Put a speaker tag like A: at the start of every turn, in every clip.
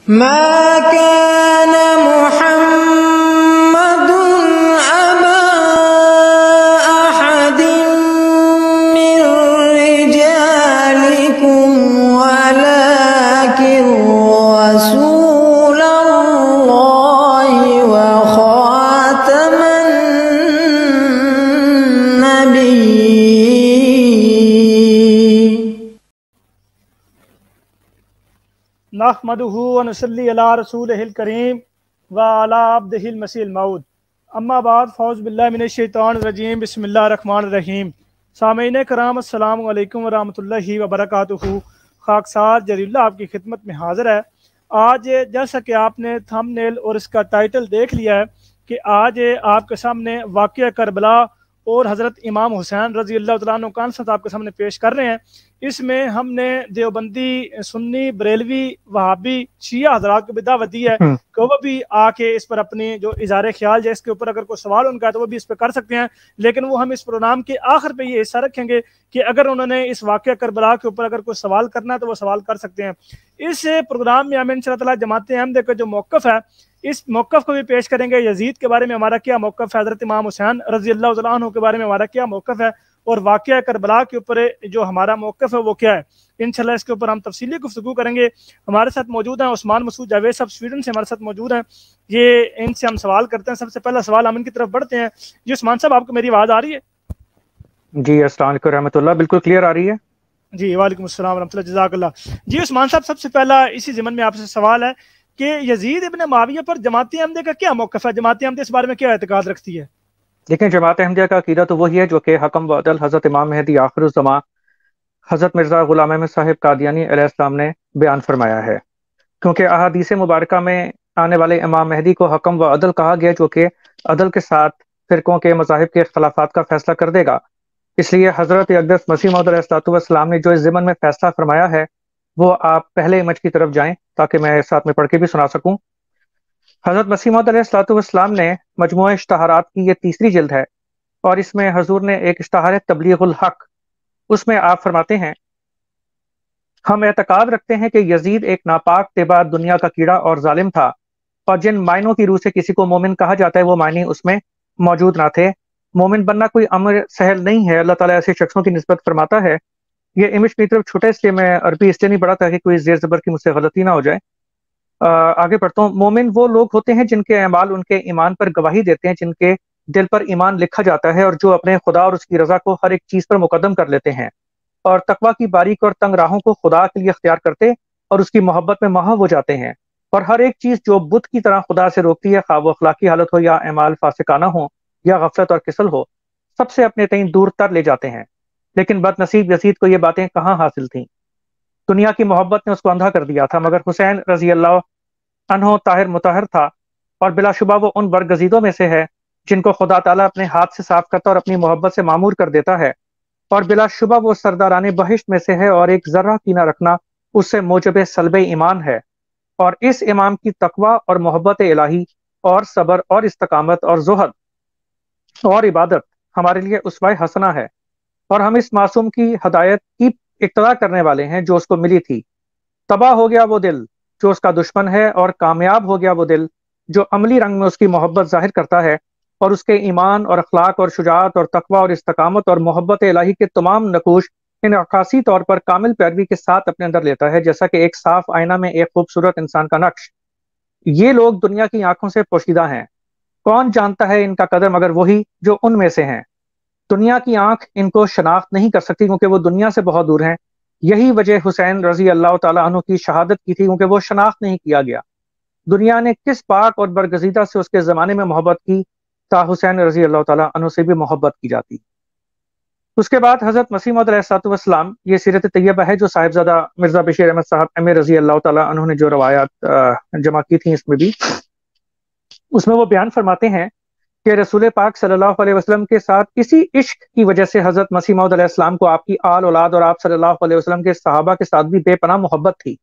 A: ما كان محمد أبا أحد من رجالكم ولكن رسول الله وخاتم النبيين.
B: نحمدہ ونصلی علی رسولہ الکریم وعلی عبدہ المسیح الموعود. اما بعد فاعوذ باللہ من الشیطان الرجیم بسم اللہ الرحمن الرحیم. سامعین کرام السلام علیکم ورحمۃ اللہ وبرکاتہ. خاکسار جلیل اللہ آپ کی خدمت میں حاضر ہے. آج جیسا کہ آپ نے تھم نیل اور اس کا ٹائٹل دیکھ لیا ہے کہ آج آپ کے سامنے واقعہ کربلا اور حضرت امام حسین رضی اللہ تعالیٰ عنہ کا انصت آپ کے سامنے پیش کر رہے ہیں. اس میں ہم نے دیوبندی، سنی، بریلوی، وہابی، شیعہ حضرات کو بھی دعوت دی ہے کہ وہ بھی آ کے اس پر اپنی جو اظہار خیال ہے اس کے اوپر اگر کوئی سوال ان کا ہے تو وہ بھی اس پہ کر سکتے ہیں. لیکن وہ ہم اس پروگرام کے آخر پہ یہ حصہ رکھیں گے کہ اگر انہوں نے اس واقعہ کربلا کے اوپر اگر کوئی سوال کرنا ہے تو وہ سوال کر سکتے ہیں. اس پروگرام میں ہم انشاءاللہ تعالیٰ جماعت احمدیہ کا جو موقف ہے اس موقف کو بھی پیش کریں گے. یزید کے بارے میں ہمارا کیا موقف ہے، حضرت امام حسین رضی اللہ تعالیٰ عنہ کے بارے میں ہمارا کیا موقف ہے، اور واقعہ کربلا کے اوپر جو ہمارا موقف ہے وہ کیا ہے. انشاءاللہ اس کے اوپر ہم تفصیلی گفتگو کریں گے. ہمارے ساتھ موجود ہیں عثمان مسعود جاوید صاحب سویڈن سے ہمارے ساتھ موجود ہیں. یہ ان سے ہم سوال کرتے ہیں. سب سے پہلا سوال ہم ان کی طرف بڑھتے ہیں. جی عثمان صاحب، آپ کو میری آواز آ رہی ہے؟
C: جی السلام علیکم رحمۃ اللہ، بالکل کلیئر آ رہی ہے.
B: جی وعلیکم السلام ورحمۃ اللہ، جزاک اللہ. جی عثمان صاحب، سب سے پہلا اسی ضمن میں آپ سے سوال ہے کہ یزید ابن معاویہ پر جماعت احمدیہ کا کیا موقف ہے؟ جماعت احمدیہ اس بارے میں کیا اعتقاد رکھتی ہے؟
C: دیکھیں، جماعت احمدیہ کا عقیدہ تو وہی ہے جو کہ حکم و عدل حضرت امام مہدی آخر الزمان حضرت مرزا غلام احمد صاحب قادیانی علیہ السلام نے بیان فرمایا ہے. کیونکہ احادیث مبارکہ میں آنے والے امام مہدی کو حکم و عدل کہا گیا جو کہ عدل کے ساتھ فرقوں کے مذاہب کے اختلافات کا فیصلہ کر دے گا. اس لیے حضرت اقدس مسیح موعود علیہ السلام نے جو اس ضمن میں فیصلہ فرمایا ہے وہ آپ پہلے امیج کی طرف جائیں تاکہ میں ساتھ میں پڑھ کے بھی سنا سکوں. حضرت مسیح موعود علیہ السلام نے مجموعہ اشتہارات کی یہ تیسری جلد ہے، اور اس میں حضور نے ایک اشتہار ہے تبلیغ الحق. اس میں آپ فرماتے ہیں، ہم اعتقاد رکھتے ہیں کہ یزید ایک ناپاک تیبا دنیا کا کیڑا اور ظالم تھا، اور جن معنوں کی روح سے کسی کو مومن کہا جاتا ہے وہ معنی اس میں موجود نہ تھے. مومن بننا کوئی امر سہل نہیں ہے. اللہ تعالیٰ ایسے شخصوں کی نسبت فرماتا ہے. یہ امیج کی طرف چھوٹا اس لیے میں عربی اس لیے نہیں پڑھا تاکہ کوئی زیر زبر کی مجھ سے غلطی نہ ہو جائے. آگے پڑھتا ہوں. مومن وہ لوگ ہوتے ہیں جن کے اعمال ان کے ایمان پر گواہی دیتے ہیں، جن کے دل پر ایمان لکھا جاتا ہے، اور جو اپنے خدا اور اس کی رضا کو ہر ایک چیز پر مقدم کر لیتے ہیں، اور تقویٰ کی باریک اور تنگ راہوں کو خدا کے لیے اختیار کرتے اور اس کی محبت میں محو ہو جاتے ہیں، اور ہر ایک چیز جو بت کی طرح خدا سے روکتی ہے، خواہ وہ اخلاقی حالت ہو یا اعمال فاسقانہ ہو یا غفلت اور کسل ہو، سب سے اپنے تئیں دور تر لے جاتے ہیں. لیکن بد نصیب یزید کو یہ باتیں کہاں حاصل تھیں. دنیا کی محبت نے اس کو اندھا کر دیا تھا، مگر حسین رضی اللہ عنہ طاہر مطہر تھا، اور بلا شبہ وہ ان برگزیدوں میں سے ہے جن کو خدا تعالیٰ اپنے ہاتھ سے صاف کرتا اور اپنی محبت سے معمور کر دیتا ہے، اور بلا شبہ وہ سرداران بہشت میں سے ہے، اور ایک ذرہ کینہ رکھنا اس سے موجب سلب ایمان ہے. اور اس امام کی تقویٰ اور محبت الہی اور صبر اور استقامت اور زہد اور عبادت ہمارے لیے اسوہ حسنہ ہے، اور ہم اس معصوم کی ہدایت کی اقتدا کرنے والے ہیں جو اس کو ملی تھی. تباہ ہو گیا وہ دل جو اس کا دشمن ہے، اور کامیاب ہو گیا وہ دل جو عملی رنگ میں اس کی محبت ظاہر کرتا ہے، اور اس کے ایمان اور اخلاق اور شجاعت اور تقویٰ اور استقامت اور محبت الہی کے تمام نقوش انعکاسی طور پر کامل پیروی کے ساتھ اپنے اندر لیتا ہے، جیسا کہ ایک صاف آئینہ میں ایک خوبصورت انسان کا نقش. یہ لوگ دنیا کی آنکھوں سے پوشیدہ ہیں. کون جانتا ہے ان کا قدر مگر وہی جو ان میں سے ہیں. دنیا کی آنکھ ان کو شناخت نہیں کر سکتی کیونکہ وہ دنیا سے بہت دور ہیں. یہی وجہ حسین رضی اللہ تعالیٰ عنہ کی شہادت کی تھی، کیونکہ وہ شناخت نہیں کیا گیا. دنیا نے کس پاک اور برگزیدہ سے اس کے زمانے میں محبت کی تا حسین رضی اللہ تعالیٰ عنہ سے بھی محبت کی جاتی. اس کے بعد حضرت مسیح موعود علیہ السلام، یہ سیرت طیبہ ہے جو صاحبزادہ مرزا بشیر احمد صاحب ایم اے رضی اللہ تعالیٰ عنہ نے جو روایات جمع کی تھیں، اس میں وہ بیان فرماتے ہیں کہ رسول پاک صلی اللہ علیہ وسلم کے ساتھ اسی عشق کی وجہ سے حضرت مسیح موعود علیہ السلام کو آپ کی آل اولاد اور آپ صلی اللہ علیہ وسلم کے صحابہ کے ساتھ بھی بے پناہ محبت تھی.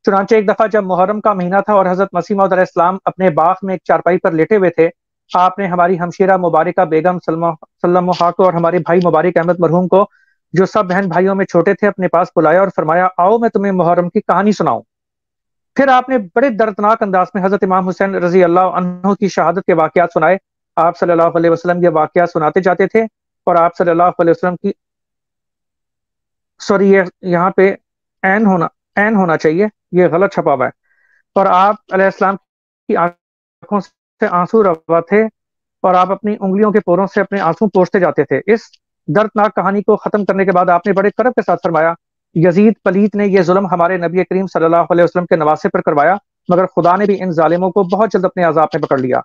C: چنانچہ ایک دفعہ جب محرم کا مہینہ تھا اور حضرت مسیح موعود علیہ السلام اپنے باغ میں ایک چارپائی پر لیٹے ہوئے تھے، آپ نے ہماری ہمشیرہ مبارکہ بیگم سلم حق اور ہمارے بھائی مبارک احمد مرحوم کو، جو سب بہن بھائیوں میں چھوٹے تھے، اپنے پاس بلایا اور فرمایا، آؤ میں تمہیں محرم کی کہانی سناؤں. پھر آپ نے بڑے دردناک انداز میں حضرت امام حسین رضی اللہ عنہ کی شہادت کے واقعات سنائے. آپ صلی اللہ علیہ وسلم یہ واقعات سناتے جاتے تھے، اور آپ صلی اللہ علیہ وسلم کی سوری یہاں پہ این ہونا چاہیے، یہ غلط چھپا ہوا ہے. اور آپ علیہ السلام کی آنکھوں سے آنسو روا تھے، اور آپ اپنی انگلیوں کے پوروں سے اپنے آنسو پوچھتے جاتے تھے. اس دردناک کہانی کو ختم کرنے کے بعد آپ نے بڑے کرب کے ساتھ فرمایا، یزید پلیت نے یہ ظلم ہمارے نبی کریم صلی اللہ علیہ وسلم کے نواسے پر کروایا، مگر خدا نے بھی ان ظالموں کو بہت جلد اپنے عذاب میں پکڑ لیا.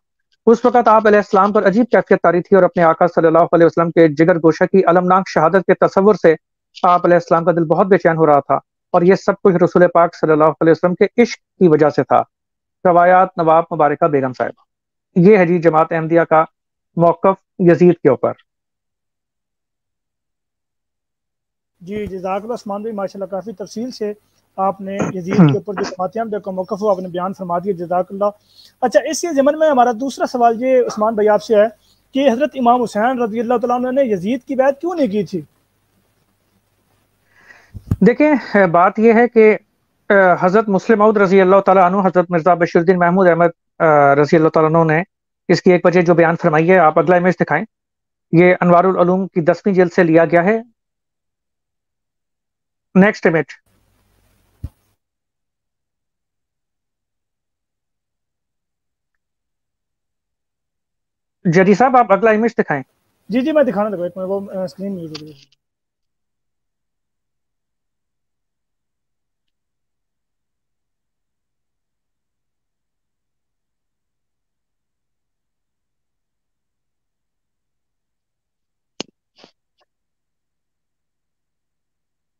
C: اس وقت آپ علیہ السلام پر عجیب کیفیت طاری تھی، اور اپنے آقا صلی اللہ علیہ وسلم کے جگر گوشہ کی المناک شہادت کے تصور سے آپ علیہ السلام کا دل بہت بے چین ہو رہا تھا، اور یہ سب کچھ رسول پاک صلی اللہ علیہ وسلم کے عشق کی وجہ سے تھا. روایات نواب مبارکہ بیگم صاحبہ. یہ ہے جی جماعت احمدیہ کا موقف یزید کے اوپر.
B: جی جزاک اللہ عثمان بھائی، ماشاءاللہ کافی تفصیل سے آپ نے یزید کے اوپر جو جماعت احمدیہ کا موقف ہو آپ نے بیان فرما دیا، جزاک اللہ. اچھا، اسی ضمن میں ہمارا دوسرا سوال یہ عثمان بھائی آپ سے ہے کہ حضرت امام حسین رضی اللہ تعالیٰ عنہ نے یزید کی بیعت کیوں نہیں کی تھی؟
C: دیکھیں، بات یہ ہے کہ حضرت مسلم موعود رضی اللہ تعالیٰ عنہ، حضرت مرزا بشیر الدین محمود احمد رضی اللہ تعالیٰ عنہ نے اس کی ایک وجہ جو بیان فرمائی ہے، آپ اگلا امیج دکھائیں. یہ انوار العلوم کی 10ویں جلد سے لیا گیا ہے. Next image. جدی صاحب آپ اگلا امیج دکھائیں.
B: جی میں دکھانا لگا، ایک منٹ، وہ اسکرین یوز ہو رہی ہے.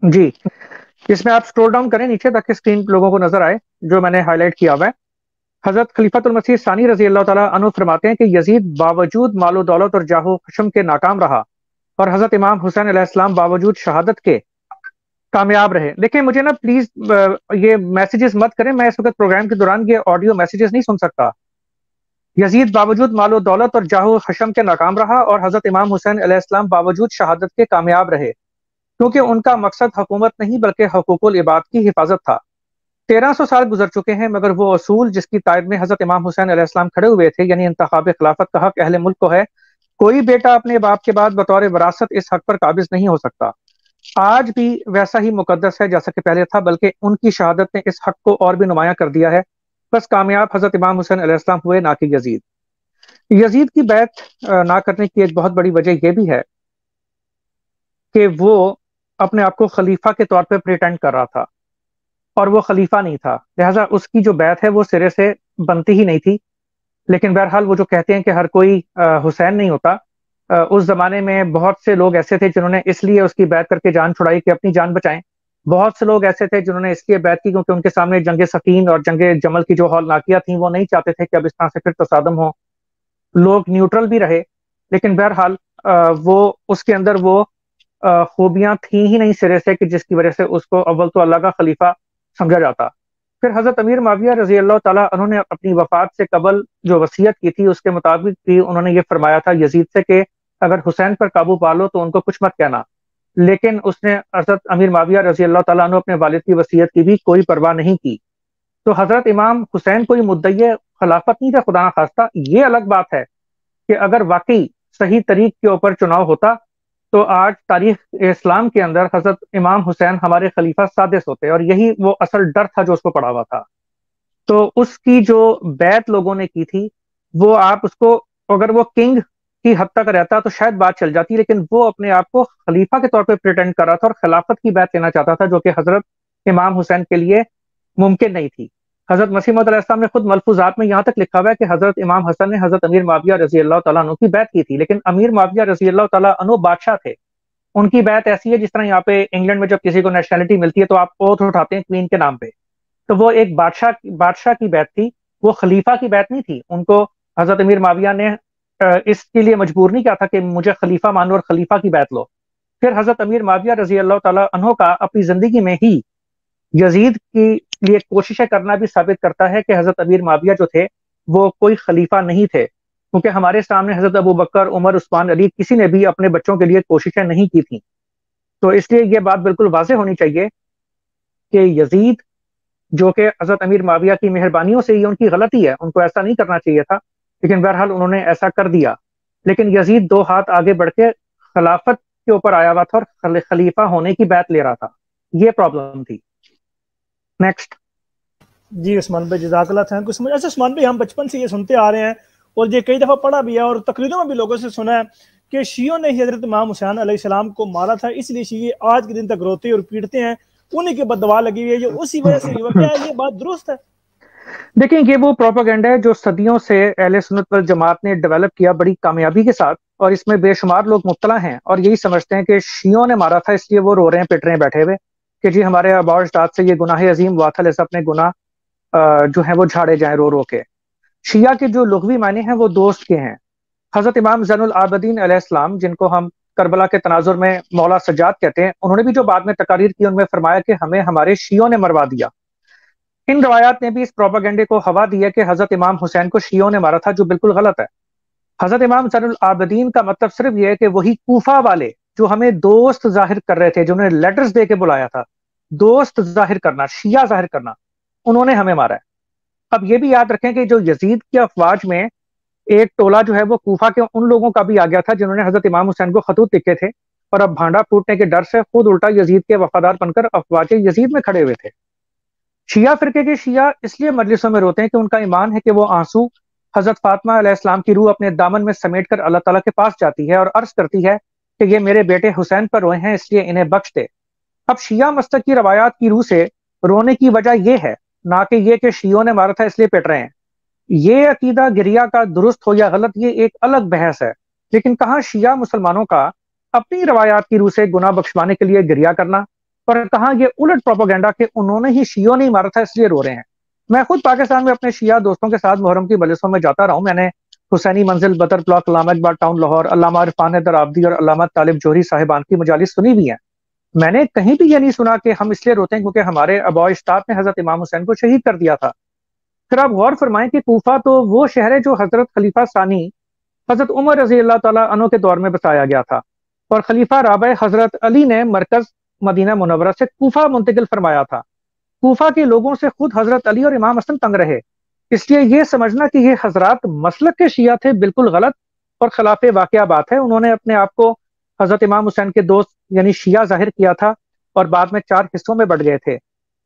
C: جی، اس میں آپ سکرول ڈاؤن کریں نیچے تاکہ اسکرین لوگوں کو نظر آئے جو میں نے ہائی لائٹ کیا ہوا ہے. حضرت خلیفۃ المسیح ثانی رضی اللہ تعالیٰ عنہ فرماتے ہیں کہ یزید باوجود مال و دولت اور جاہ و خشم کے ناکام رہا، اور حضرت امام حسین علیہ السلام باوجود شہادت کے کامیاب رہے. دیکھیں، مجھے نا پلیز یہ میسیجز مت کریں، میں اس وقت پروگرام کے دوران یہ آڈیو میسیجز نہیں سن سکتا. یزید باوجود مال و دولت اور جاہ و خشم کے ناکام رہا، اور حضرت امام حسین علیہ السلام باوجود شہادت کے کامیاب رہے، کیونکہ ان کا مقصد حکومت نہیں بلکہ حقوق العباد کی حفاظت تھا. 1300 سال گزر چکے ہیں، مگر وہ اصول جس کی تائید میں حضرت امام حسین علیہ السلام کھڑے ہوئے تھے، یعنی انتخاب خلافت کا حق اہل ملک کو ہے، کوئی بیٹا اپنے باپ کے بعد بطور وراثت اس حق پر قابض نہیں ہو سکتا. آج بھی ویسا ہی مقدس ہے جیسا کہ پہلے تھا، بلکہ ان کی شہادت نے اس حق کو اور بھی نمایاں کر دیا ہے. بس کامیاب حضرت امام حسین علیہ السلام ہوئے، نہ کہ یزید. یزید کی بیعت نہ کرنے کی ایک بہت بڑی وجہ یہ بھی ہے کہ وہ اپنے آپ کو خلیفہ کے طور پہ پریٹینڈ کر رہا تھا، اور وہ خلیفہ نہیں تھا، لہٰذا اس کی جو بیعت ہے وہ سرے سے بنتی ہی نہیں تھی. لیکن بہرحال وہ جو کہتے ہیں کہ ہر کوئی حسین نہیں ہوتا، اس زمانے میں بہت سے لوگ ایسے تھے جنہوں نے اس لیے اس کی بیعت کر کے جان چھڑائی کہ اپنی جان بچائیں. بہت سے لوگ ایسے تھے جنہوں نے اس لیے بیعت کی کیونکہ ان کے سامنے جنگ سفین اور جنگ جمل کی جو ہولناکیاں تھیں وہ نہیں چاہتے تھے کہ اب اس طرح سے پھر تصادم ہو. لوگ نیوٹرل بھی رہے، لیکن بہرحال وہ اس کے اندر وہ خوبیاں تھیں ہی نہیں سرے سے کہ جس کی وجہ سے اس کو اول تو اللہ کا خلیفہ سمجھا جاتا. پھر حضرت امیر معاویہ رضی اللہ تعالیٰ انہوں نے اپنی وفات سے قبل جو وصیت کی تھی اس کے مطابق بھی انہوں نے یہ فرمایا تھا یزید سے کہ اگر حسین پر قابو پا لو تو ان کو کچھ مت کہنا. لیکن اس نے حضرت امیر معاویہ رضی اللہ تعالیٰ عنہ اپنے والد کی وصیت کی بھی کوئی پرواہ نہیں کی. تو حضرت امام حسین کوئی مدعی خلافت نہیں تھا خدا نخواستہ. یہ الگ بات ہے کہ اگر واقعی صحیح طریق کے اوپر چناؤ ہوتا تو آج تاریخ اسلام کے اندر حضرت امام حسین ہمارے خلیفہ سادس ہوتے، اور یہی وہ اصل ڈر تھا جو اس کو پڑا ہوا تھا. تو اس کی جو بیعت لوگوں نے کی تھی وہ آپ اس کو اگر وہ کنگ کی حد تک رہتا تو شاید بات چل جاتی، لیکن وہ اپنے آپ کو خلیفہ کے طور پہ پریٹینڈ کر رہا تھا اور خلافت کی بیعت لینا چاہتا تھا، جو کہ حضرت امام حسین کے لیے ممکن نہیں تھی. حضرت مسیح موعود علیہ السلام نے خود ملفوظات میں یہاں تک لکھا ہوا ہے کہ حضرت امام حسن نے حضرت امیر معاویہ رضی اللہ تعالیٰ عنہ کی بیعت کی تھی، لیکن امیر معاویہ رضی اللہ تعالیٰ عنہ بادشاہ تھے. ان کی بیعت ایسی ہے جس طرح یہاں پہ انگلینڈ میں جب کسی کو نیشنلٹی ملتی ہے تو آپ اوتھ اٹھاتے ہیں کوئین کے نام پہ، تو وہ ایک بادشاہ کی بیعت تھی، وہ خلیفہ کی بیعت نہیں تھی. ان کو حضرت امیر معاویہ نے اس کے لیے مجبور نہیں کیا تھا کہ مجھے خلیفہ مانو اور خلیفہ کی بیعت لو. پھر حضرت امیر معاویہ رضی اللہ تعالیٰ عنہ کا اپنی زندگی میں ہی یزید کے لیے کوششیں کرنا بھی ثابت کرتا ہے کہ حضرت امیر معاویہ جو تھے وہ کوئی خلیفہ نہیں تھے، کیونکہ ہمارے سامنے حضرت ابو بکر، عمر، عثمان، علی کسی نے بھی اپنے بچوں کے لیے کوششیں نہیں کی تھیں. تو اس لیے یہ بات بالکل واضح ہونی چاہیے کہ یزید جو کہ حضرت امیر معاویہ کی مہربانیوں سے ہی ان کی غلطی ہے، ان کو ایسا نہیں کرنا چاہیے تھا، لیکن بہرحال انہوں نے ایسا کر دیا۔ لیکن یزید 2 ہاتھ آگے بڑھ کے خلافت کے اوپر آیا ہوا تھا اور خلیفہ ہونے کی بیعت لے رہا تھا، یہ پرابلم تھی۔ نیکسٹ۔
B: جی عثمان بھائی جزاک اللہ خیر۔ کچھ ایسے عثمان بھائی ہم بچپن سے یہ سنتے آ رہے ہیں اور یہ کئی دفعہ پڑھا بھی ہے اور تقریروں میں بھی لوگوں سے سنا ہے کہ شیعوں نے حضرت امام حسین علیہ السلام کو مارا تھا، اس لیے شیعہ آج کے دن تک روتے اور پیٹتے ہیں، انہیں کی بددعا لگی ہوئی ہے، یہ اسی وجہ سے ہوا۔ کیا یہ بات درست ہے؟
C: دیکھیں یہ وہ پروپیگنڈا ہے جو صدیوں سے اہل سنت والجماعت نے ڈیولپ کیا بڑی کامیابی کے ساتھ، اور اس میں بے شمار لوگ مبتلا ہیں اور یہی سمجھتے ہیں کہ شیعوں نے مارا تھا اس لیے وہ رو رہے ہیں پٹ رہے ہیں بیٹھے ہوئے کہ جی ہمارے آباء و اجداد سے یہ گناہ عظیم ہوا تھا، لہذا اپنے گناہ جو ہیں وہ جھاڑے جائیں رو رو کے۔ شیعہ کے جو لغوی معنی ہیں وہ دوست کے ہیں۔ حضرت امام زین العابدین علیہ السلام، جن کو ہم کربلا کے تناظر میں مولا سجاد کہتے ہیں، انہوں نے بھی جو بعد میں تقاریر کی ان میں فرمایا کہ ہمیں ہمارے شیعوں نے مروا دیا۔ ان روایات نے بھی اس پروپیگنڈے کو ہوا دی ہے کہ حضرت امام حسین کو شیعوں نے مارا تھا، جو بالکل غلط ہے۔ حضرت امام زین العابدین کا مطلب صرف یہ ہے کہ وہی کوفہ والے جو ہمیں دوست ظاہر کر رہے تھے، جنہوں نے لیٹرز دے کے بلایا تھا، دوست ظاہر کرنا، شیعہ ظاہر کرنا، انہوں نے ہمیں مارا ہے۔ اب یہ بھی یاد رکھیں کہ جو یزید کی افواج میں ایک ٹولہ جو ہے وہ کوفہ کے ان لوگوں کا بھی آ گیا تھا جنہوں نے حضرت امام حسین کو خطوط لکھے تھے، اور اب بھانڈا پھوٹنے کے ڈر سے خود الٹا یزید کے وفادار بن کر افواج یزید میں کھڑے ہوئے تھے۔ شیعہ فرقے کے شیعہ اس لیے مجلسوں میں روتے ہیں کہ ان کا ایمان ہے کہ وہ آنسو حضرت فاطمہ علیہ السلام کی روح اپنے دامن میں سمیٹ کر اللہ تعالیٰ کے پاس جاتی ہے اور عرض کرتی ہے کہ یہ میرے بیٹے حسین پر روئے ہیں، اس لیے انہیں بخش دے۔ اب شیعہ مسلک کی روایات کی روح سے رونے کی وجہ یہ ہے، نہ کہ یہ کہ شیعوں نے مارا تھا اس لیے پٹ رہے ہیں۔ یہ عقیدہ گریہ کا درست ہو یا غلط یہ ایک الگ بحث ہے، لیکن کہاں شیعہ مسلمانوں کا اپنی روایات کی روح سے گناہ بخشوانے کے لیے گریہ کرنا، اور کہاں یہ الٹ پروپیگنڈا کہ انہوں نے ہی شیعوں نے ہی مارا تھا اس لیے رو رہے ہیں۔ میں خود پاکستان میں اپنے شیعہ دوستوں کے ساتھ محرم کی مجلسوں میں جاتا رہا ہوں۔ میں نے حسینی منزل بدر بلاک علامہ اقبال ٹاؤن لاہور، علامہ عرفان حیدر آبادی اور علامہ طالب جوہری صاحبان کی مجالس سنی بھی ہیں۔ میں نے کہیں بھی یہ نہیں سنا کہ ہم اس لیے روتے ہیں کیونکہ ہمارے آباء و اجداد نے حضرت امام حسین کو شہید کر دیا تھا۔ پھر آپ غور فرمائیں کہ کوفہ تو وہ شہر ہے جو حضرت خلیفہ ثانی حضرت عمر رضی اللہ تعالیٰ عنہ کے دور میں بسایا گیا تھا، اور خلیفہ رابع حضرت علی نے مرکز مدینہ منورہ سے کوفہ منتقل فرمایا تھا۔ کوفہ کے لوگوں سے خود حضرت علی اور امام حسن تنگ رہے، اس لیے یہ سمجھنا کہ یہ حضرات مسلک کے شیعہ تھے بالکل غلط اور خلاف واقعہ بات ہے۔ انہوں نے اپنے آپ کو حضرت امام حسین کے دوست یعنی شیعہ ظاہر کیا تھا اور بعد میں 4 حصوں میں بٹ گئے تھے۔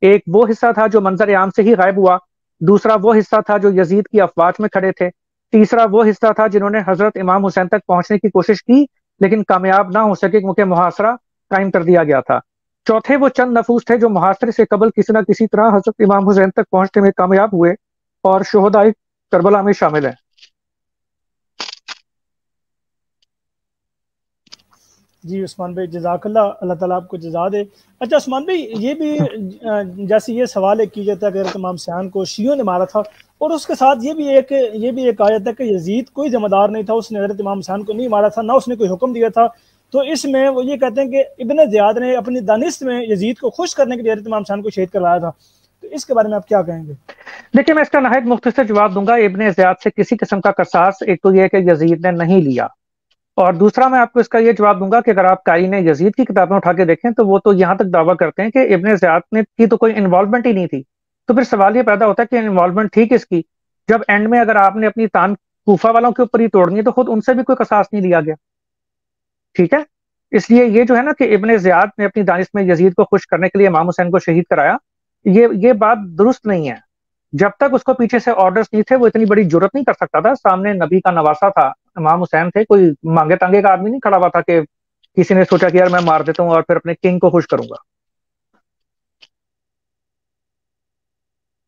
C: ایک وہ حصہ تھا جو منظر عام سے ہی غائب ہوا، دوسرا وہ حصہ تھا جو یزید کی افواج میں کھڑے تھے، تیسرا وہ حصہ تھا جنہوں نے حضرت امام حسین تک پہنچنے کی کوشش کی لیکن کامیاب نہ ہو سکے کیونکہ محاصرہ قائم کر دیا گیا تھا۔ چوتھے وہ چند نفوس تھے جو محاصرے سے قبل کسی نہ کسی طرح حضرت امام حسین تک پہنچنے میں کامیاب ہوئے اور شہدائے کربلا میں شامل ہیں۔
B: جی عثمان بھائی جزاک اللہ، اللہ تعالیٰ آپ کو جزا دے۔ اچھا عثمان بھائی یہ بھی جیسے یہ سوال کی جاتا ہے کہ حضرت امام حسین کو شیعوں نے مارا تھا، اور اس کے ساتھ یہ بھی ایک آیت ہے کہ یزید کوئی ذمہ دار نہیں تھا، اس نے حضرت امام حسین کو نہیں مارا تھا، نہ اس نے کوئی حکم دیا تھا۔ تو اس میں وہ یہ کہتے ہیں کہ ابن زیاد نے اپنی دانست میں یزید کو خوش کرنے کے لیے حضرت امام حسین کو شہید کروایا تھا، تو اس کے بارے میں آپ کیا کہیں گے؟
C: دیکھیں میں اس کا نہایت مختصر جواب دوں گا۔ ابن زیاد سے کسی قسم کا قصاص ایک تو یہ کہ یزید نے نہیں لیا، اور دوسرا میں آپ کو اس کا یہ جواب دوں گا کہ اگر آپ قائن یزید کی کتابیں اٹھا کے دیکھیں تو وہ تو یہاں تک دعویٰ کرتے ہیں کہ ابن زیاد نے کی تو کوئی انوالومنٹ ہی نہیں تھی۔ تو پھر سوال یہ پیدا ہوتا ہے کہ انوالومنٹ تھی کس کی، جب اینڈ میں اگر آپ نے اپنی تان کوفہ والوں کے اوپر ہی توڑنی ہے تو خود ان سے بھی کوئی قصاص نہیں لیا گیا، ٹھیک ہے؟ اس لیے یہ جو ہے نا کہ ابن زیاد نے اپنی دانش میں یزید کو خوش کرنے کے لیے امام حسین کو شہید کرایا، یہ بات درست نہیں ہے۔ جب تک اس کو پیچھے سے آرڈرز نہیں تھے وہ اتنی بڑی جرت نہیں کر سکتا تھا، سامنے نبی کا نواسا تھا، امام حسین تھے، کوئی مانگے تانگے کا آدمی نہیں کھڑا ہوا تھا کہ کسی نے سوچا کہ یار میں مار دیتا ہوں اور پھر اپنے کنگ کو خوش کروں گا۔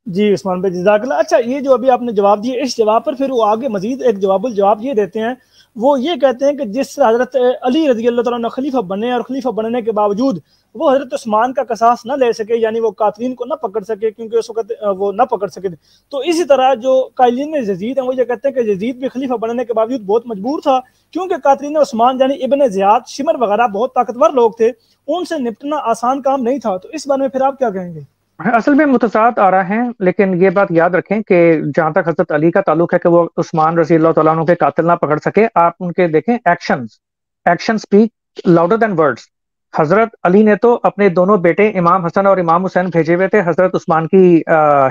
B: جی عثمان بھائی جزاک اللہ۔ اچھا یہ جو ابھی آپ نے جواب دیے، اس جواب پر پھر وہ آگے مزید ایک جواب الجواب یہ دیتے ہیں، وہ یہ کہتے ہیں کہ جس حضرت علی رضی اللہ تعالیٰ عنہ خلیفہ بنے اور خلیفہ بننے کے باوجود وہ حضرت عثمان کا قصاص نہ لے سکے، یعنی وہ قاتلین کو نہ پکڑ سکے کیونکہ اس وقت وہ نہ پکڑ سکے، تو اسی طرح جو قائلین یزید ہیں وہ یہ کہتے ہیں کہ یزید بھی خلیفہ بننے کے باوجود بہت مجبور تھا کیونکہ قاتلین عثمان یعنی ابن زیاد، شمر وغیرہ بہت طاقتور لوگ تھے، ان سے نپٹنا آسان کام نہیں تھا۔ تو اس بارے میں پھر آپ کیا کہیں گے؟
C: اصل میں متضاد آ رہا ہیں، لیکن یہ بات یاد رکھیں کہ جہاں تک حضرت علی کا تعلق ہے کہ وہ عثمان رضی اللہ تعالیٰ عنہ کے قاتل نہ پکڑ سکے، آپ ان کے دیکھیں action speak louder than words. حضرت علی نے تو اپنے دونوں بیٹے امام حسن اور امام حسین بھیجے ہوئے تھے حضرت عثمان کی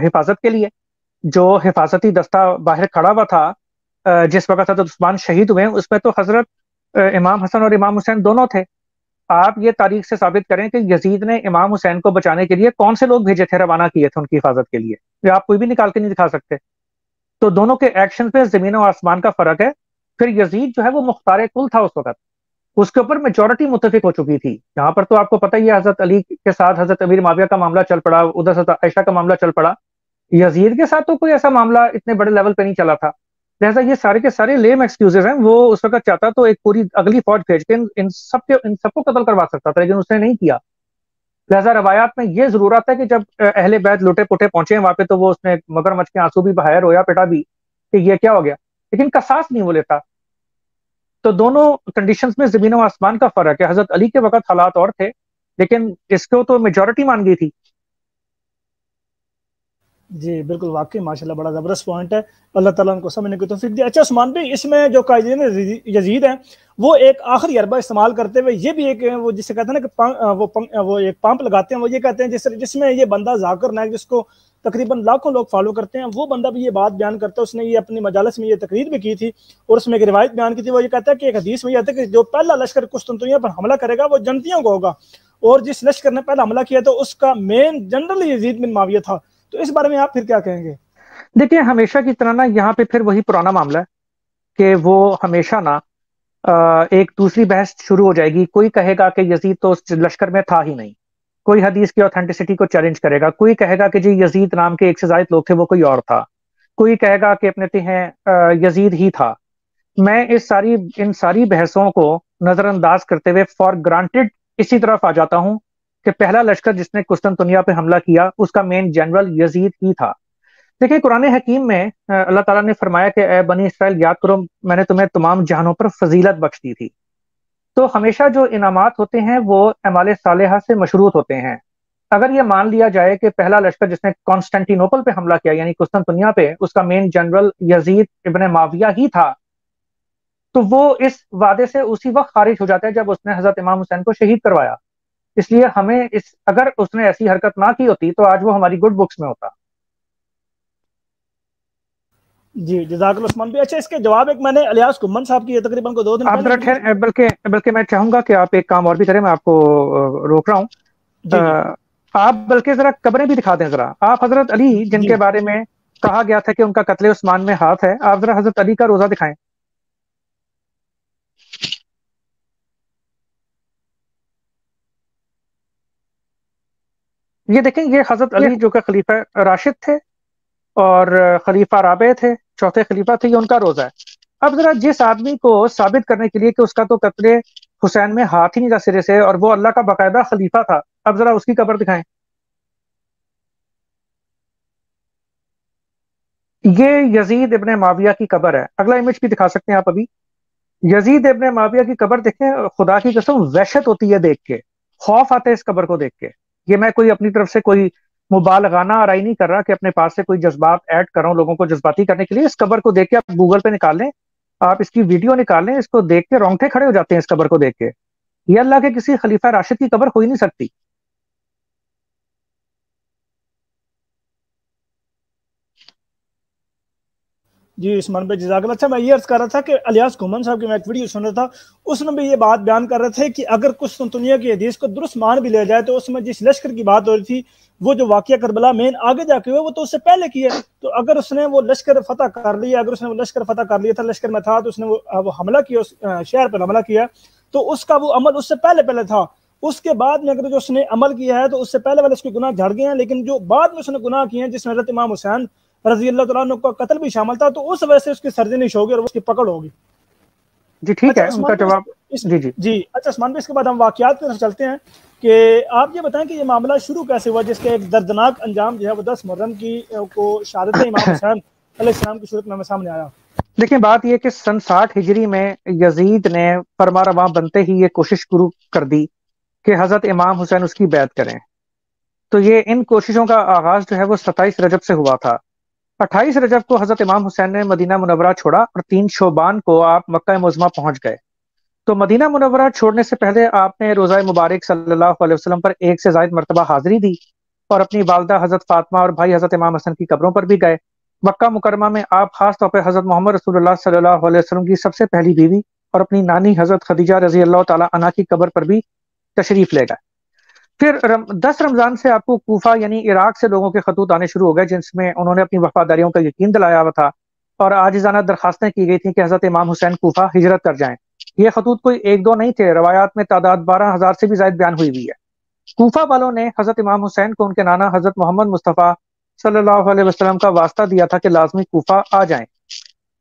C: حفاظت کے لیے. جو حفاظتی دستہ باہر کھڑا ہوا تھا جس وقت حضرت عثمان شہید ہوئے اس میں تو حضرت امام حسن اور امام حسین دونوں تھے. آپ یہ تاریخ سے ثابت کریں کہ یزید نے امام حسین کو بچانے کے لیے کون سے لوگ بھیجے تھے، روانہ کیے تھے ان کی حفاظت کے لیے؟ یہ آپ کوئی بھی نکال کے نہیں دکھا سکتے. تو دونوں کے ایکشن پہ زمین و آسمان کا فرق ہے. پھر یزید جو ہے وہ مختار کل تھا اس وقت، اس کے اوپر میجورٹی متفق ہو چکی تھی. یہاں پر تو آپ کو پتہ ہی ہے حضرت علی کے ساتھ حضرت امیر معاویہ کا معاملہ چل پڑا، ادھر سے عائشہ کا معاملہ چل پڑا. یزید کے ساتھ تو کوئی ایسا معاملہ اتنے بڑے لیول پہ نہیں چلا تھا. لہٰذا یہ سارے کے سارے لیم ایکسکیوزز ہیں. وہ اس وقت چاہتا تو ایک پوری اگلی فوج بھیج کے ان سب کو قتل کروا سکتا تھا، لیکن اس نے نہیں کیا. لہٰذا روایات میں یہ ضرور آتا ہے کہ جب اہل بیت لوٹے پوٹے پہنچے ہیں وہاں پہ تو وہ اس نے مگر مچ کے آنسو بھی بہایا، رویا پیٹا بھی کہ یہ کیا ہو گیا، لیکن قصاص نہیں وہ لیتا. تو دونوں کنڈیشنز میں زمین و آسمان کا فرق ہے. حضرت علی کے وقت حالات اور تھے، لیکن اس کو تو میجورٹی مان گئی تھی.
B: جی بالکل، واقعی ماشاءاللہ بڑا زبردست پوائنٹ ہے. اللہ تعالیٰ ان کو سمجھنے کی توفیق دی. اچھا عثمان بھائی، اس میں جو قائدین یزید ہیں وہ ایک آخری حربہ استعمال کرتے ہوئے یہ بھی ایک وہ جسے کہتے ہیں نا کہ وہ ایک پمپ لگاتے ہیں. وہ یہ کہتے ہیں جس میں یہ بندہ ذاکر نائک جس کو تقریباً لاکھوں لوگ فالو کرتے ہیں، وہ بندہ بھی یہ بات بیان کرتا ہے. اس نے یہ اپنی مجالس میں یہ تقریر بھی کی تھی اور اس میں ایک روایت بیان کی تھی. وہ یہ کہتا ہے کہ ایک حدیث میں یہ آتا ہے کہ جو پہلا لشکر قسطنطنیہ پر حملہ کرے گا وہ جنتیوں کو ہوگا، اور جس لشکر نے پہلا حملہ کیا تو اس کا مین جنرل یزید بن معاویہ تھا. تو اس بارے میں آپ پھر کیا کہیں گے؟
C: دیکھیں، ہمیشہ کی طرح نا یہاں پہ پھر وہی پرانا معاملہ ہے کہ وہ ہمیشہ نا ایک دوسری بحث شروع ہو جائے گی. کوئی کہے گا کہ یزید تو اس لشکر میں تھا ہی نہیں، کوئی حدیث کی اوتھینٹسٹی کو چیلنج کرے گا، کوئی کہے گا کہ جی یزید نام کے ایک سے زائد لوگ تھے وہ کوئی اور تھا، کوئی کہے گا کہ اپنے ہیں یزید ہی تھا. میں ان ساری بحثوں کو نظر انداز کرتے ہوئے فار گرانٹیڈ اسی طرف آ جاتا ہوں کہ پہلا لشکر جس نے قسطنطنیہ پہ حملہ کیا اس کا مین جنرل یزید ہی تھا. دیکھیں، قرآن حکیم میں اللہ تعالیٰ نے فرمایا کہ اے بنی اسرائیل یاد کرو میں نے تمہیں تمام جہانوں پر فضیلت بخش دی تھی. تو ہمیشہ جو انعامات ہوتے ہیں وہ اعمال صالحہ سے مشروط ہوتے ہیں. اگر یہ مان لیا جائے کہ پہلا لشکر جس نے کانسٹینٹینوپل پہ حملہ کیا یعنی قسطنطنیہ پہ اس کا مین جنرل یزید ابن معاویہ ہی تھا، تو وہ اس وعدے سے اسی وقت خارج ہو جاتا ہے جب اس نے حضرت امام حسین کو شہید کروایا. اس لیے ہمیں اگر اس نے ایسی حرکت نہ کی ہوتی تو آج وہ ہماری گڈ بکس میں ہوتا.
B: جی جزاک اللہ عثمان بھی. اچھا، اس کے جواب ایک میں نے الیاس کمن صاحب کی تقریباً کو 2 دن
C: آپ ذرا ٹھہر، بلکہ میں چاہوں گا کہ آپ ایک کام اور بھی کریں. میں آپ کو روک رہا ہوں. آپ بلکہ ذرا قبریں بھی دکھا دیں. ذرا آپ حضرت علی جن کے بارے میں کہا گیا تھا کہ ان کا قتل عثمان میں ہاتھ ہے، آپ ذرا حضرت علی کا روزہ دکھائیں. یہ دیکھیں، یہ حضرت علی جو کہ خلیفہ راشد تھے اور خلیفہ رابع تھے، چوتھے خلیفہ تھے، یہ ان کا روزہ ہے. اب ذرا جس آدمی کو ثابت کرنے کے لیے کہ اس کا تو قتل حسین میں ہاتھ ہی نہیں تھا سرے سے اور وہ اللہ کا باقاعدہ خلیفہ تھا، اب ذرا اس کی قبر دکھائیں. یہ یزید ابن معاویہ کی قبر ہے. اگلا امیج بھی دکھا سکتے ہیں آپ ابھی. یزید ابن معاویہ کی قبر دیکھیں، خدا کی قسم وحشت ہوتی ہے دیکھ کے، خوف آتا ہے اس قبر کو دیکھ کے. یہ میں کوئی اپنی طرف سے کوئی مبالغانہ آرائی نہیں کر رہا کہ اپنے پاس سے کوئی جذبات ایڈ کر رہا ہوں لوگوں کو جذباتی کرنے کے لیے. اس قبر کو دیکھ کے آپ گوگل پہ نکال لیں، آپ اس کی ویڈیو نکال لیں، اس کو دیکھ کے رونگٹے کھڑے ہو جاتے ہیں اس قبر کو دیکھ کے. یہ اللہ کے کسی خلیفہ راشد کی قبر ہو ہی نہیں سکتی.
B: جی عثمان بھائی جزاک اللہ. اچھا، میں یہ عرض کر رہا تھا کہ الیاس گھومن صاحب کی میں ایک ویڈیو سن رہا تھا، اس میں بھی یہ بات بیان کر رہے تھے کہ اگر قسطنطنیہ کی حدیث کو درست مان بھی لیا جائے تو اس میں جس لشکر کی بات ہو رہی تھی وہ جو واقعہ کربلا مین آگے جا کے ہوئے وہ تو اس سے پہلے کی ہے. تو اگر اس نے وہ لشکر فتح کر لیا، اگر اس نے وہ لشکر فتح کر لیا تھا، لشکر میں تھا، تو اس نے وہ حملہ کیا، اس شہر پر حملہ کیا، تو اس کا وہ عمل اس سے پہلے تھا. اس کے بعد میں اگر جو اس نے عمل کیا ہے تو اس سے پہلے والے اس کے گناہ جھڑ گئے ہیں، لیکن جو بعد میں اس نے گناہ کیے ہیں جس میں حضرت امام حسین رضی اللہ تعالیٰ عنہ کا قتل بھی شامل تھا، تو اس وجہ سے اس کی سرزنش ہوگی اور اس کی پکڑ ہوگی.
C: جی ٹھیک ہے، ان کا جواب.
B: جی اچھا عثمان بھائی، اس کے بعد ہم واقعات کی طرف چلتے ہیں کہ آپ یہ بتائیں کہ یہ معاملہ شروع کیسے ہوا جس کے ایک دردناک انجام جو ہے وہ 10 محرم کی کو شہادت امام حسین علیہ السلام کی صورت میں سامنے آیا.
C: دیکھیں، بات یہ کہ سن 60 ہجری میں یزید نے فرما رواں بنتے ہی یہ کوشش شروع کر دی کہ حضرت امام حسین اس کی بیعت کریں. تو یہ ان کوششوں کا آغاز جو ہے وہ 27 رجب سے ہوا تھا. 28 رجب کو حضرت امام حسین نے مدینہ منورہ چھوڑا اور 3 شعبان کو آپ مکہ معظمہ پہنچ گئے. تو مدینہ منورہ چھوڑنے سے پہلے آپ نے روزہ مبارک صلی اللہ علیہ وسلم پر 1 سے زائد مرتبہ حاضری دی اور اپنی والدہ حضرت فاطمہ اور بھائی حضرت امام حسن کی قبروں پر بھی گئے۔ مکہ مکرمہ میں آپ خاص طور پر حضرت محمد رسول اللہ صلی اللہ علیہ وسلم کی سب سے پہلی بیوی اور اپنی نانی حضرت خدیجہ رضی اللہ تعالی عنہا کی قبر پر بھی تشریف لے گئے۔ پھر 10 رمضان سے آپ کو کوفہ یعنی عراق سے لوگوں کے خطوط آنے شروع ہو گئے، جن میں انہوں نے اپنی وفاداریوں کا یقین دلایا ہوا تھا اور عاجزانہ درخواستیں کی گئی تھیں کہ حضرت امام حسین کوفہ ہجرت کر جائیں۔ یہ خطوط کوئی ایک دو نہیں تھے، روایات میں تعداد 12,000 سے بھی زائد بیان ہوئی ہے۔ کوفہ والوں نے حضرت امام حسین کو ان کے نانا حضرت محمد مصطفیٰ صلی اللہ علیہ وسلم کا واسطہ دیا تھا کہ لازمی کوفہ آ جائیں۔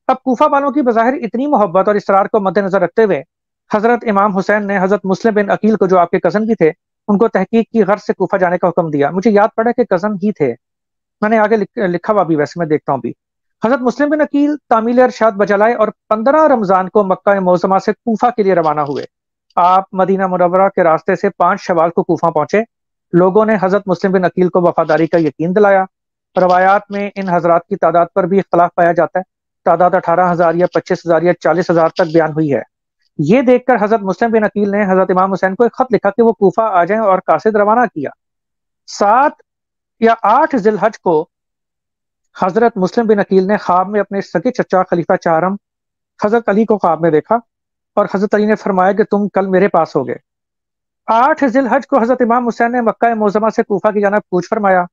C: اب کوفہ والوں کی بظاہر اتنی محبت اور اصرار کو مد نظر رکھتے ہوئے حضرت امام حسین نے حضرت مسلم بن عقیل کو، جو آپ کے کزن بھی تھے، ان کو تحقیق کی غرض سے کوفہ جانے کا حکم دیا۔ مجھے یاد پڑا کہ کزن ہی تھے، میں نے آگے لکھا ہوا بھی، ویسے میں دیکھتا ہوں بھی۔ حضرت مسلم بن عقیل تعمیل ارشاد بجلائے اور 15 رمضان کو مکہ معظمہ سے کوفہ کے لیے روانہ ہوئے۔ آپ مدینہ منورہ کے راستے سے 5 شوال کو کوفہ پہنچے۔ لوگوں نے حضرت مسلم بن عقیل کو وفاداری کا یقین دلایا۔ روایات میں ان حضرات کی تعداد پر بھی اختلاف پایا جاتا ہے، تعداد 18,000 یا 25,000 یا 40,000 تک بیان ہوئی ہے۔ یہ دیکھ کر حضرت مسلم بن عقیل نے حضرت امام حسین کو ایک خط لکھا کہ وہ کوفہ آ جائیں اور قاصد روانہ کیا۔ 7 یا 8 ذی الحج کو حضرت مسلم بن عقیل نے خواب میں اپنے سگے چچا خلیفہ چہارم حضرت علی کو خواب میں دیکھا اور حضرت علی نے فرمایا کہ تم کل میرے پاس ہوگے۔ 8 ذی الحج کو حضرت امام حسین نے مکہ معظمہ سے کوفہ کی جانب کوچ فرمایا۔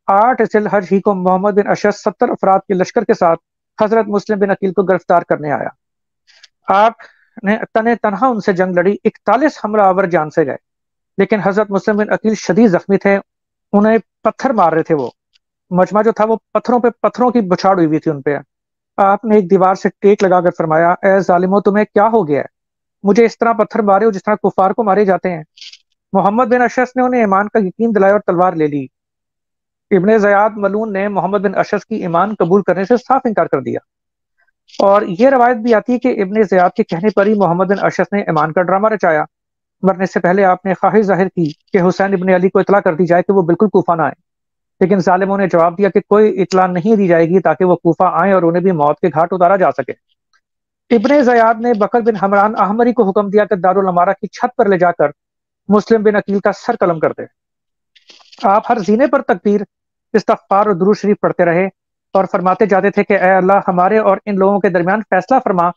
C: 8 ذی الحج ہی کو محمد بن اشعث 70 افراد کے لشکر کے ساتھ حضرت مسلم بن عقیل کو گرفتار کرنے آیا۔ آپ نے تنہا ان سے جنگ لڑی، 41 حملہ آور جان سے گئے، لیکن حضرت مسلم بن عقیل شدید زخمی تھے، انہیں پتھر مار رہے تھے۔ وہ مجمع جو تھا وہ پتھروں کی بچھاڑ ہوئی تھی ان پہ۔ آپ نے ایک دیوار سے ٹیک لگا کر فرمایا، اے ظالمو، تمہیں کیا ہو گیا ہے؟ مجھے اس طرح پتھر مارے ہو جس طرح کفار کو مارے جاتے ہیں۔ محمد بن اشعث نے انہیں ایمان کا یقین دلایا اور تلوار لے لی۔ ابن زیاد ملون نے محمد بن اشعث کی ایمان قبول کرنے سے صاف انکار کر دیا، اور یہ روایت بھی آتی ہے کہ ابن زیاد کے کہنے پر ہی محمد بن اشعث نے ایمان کا ڈرامہ رچایا۔ مرنے سے پہلے آپ نے خواہش ظاہر کی کہ حسین ابن علی کو اطلاع کر دی جائے کہ وہ بالکل کوفہ نہ آئے، لیکن ظالموں نے جواب دیا کہ کوئی اطلاع نہیں دی جائے گی تاکہ وہ کوفہ آئیں اور انہیں بھی موت کے گھاٹ اتارا جا سکے۔ ابن زیاد نے بکر بن حمران احمری کو حکم دیا کہ دارالامارہ کی چھت پر لے جا کر مسلم بن عقیل کا سر قلم کر دے۔ آپ ہر زینے پر تکبیر، استغفار اور درود شریف پڑھتے رہے اور فرماتے جاتے تھے کہ اے اللہ، ہمارے اور ان لوگوں کے درمیان فیصلہ فرما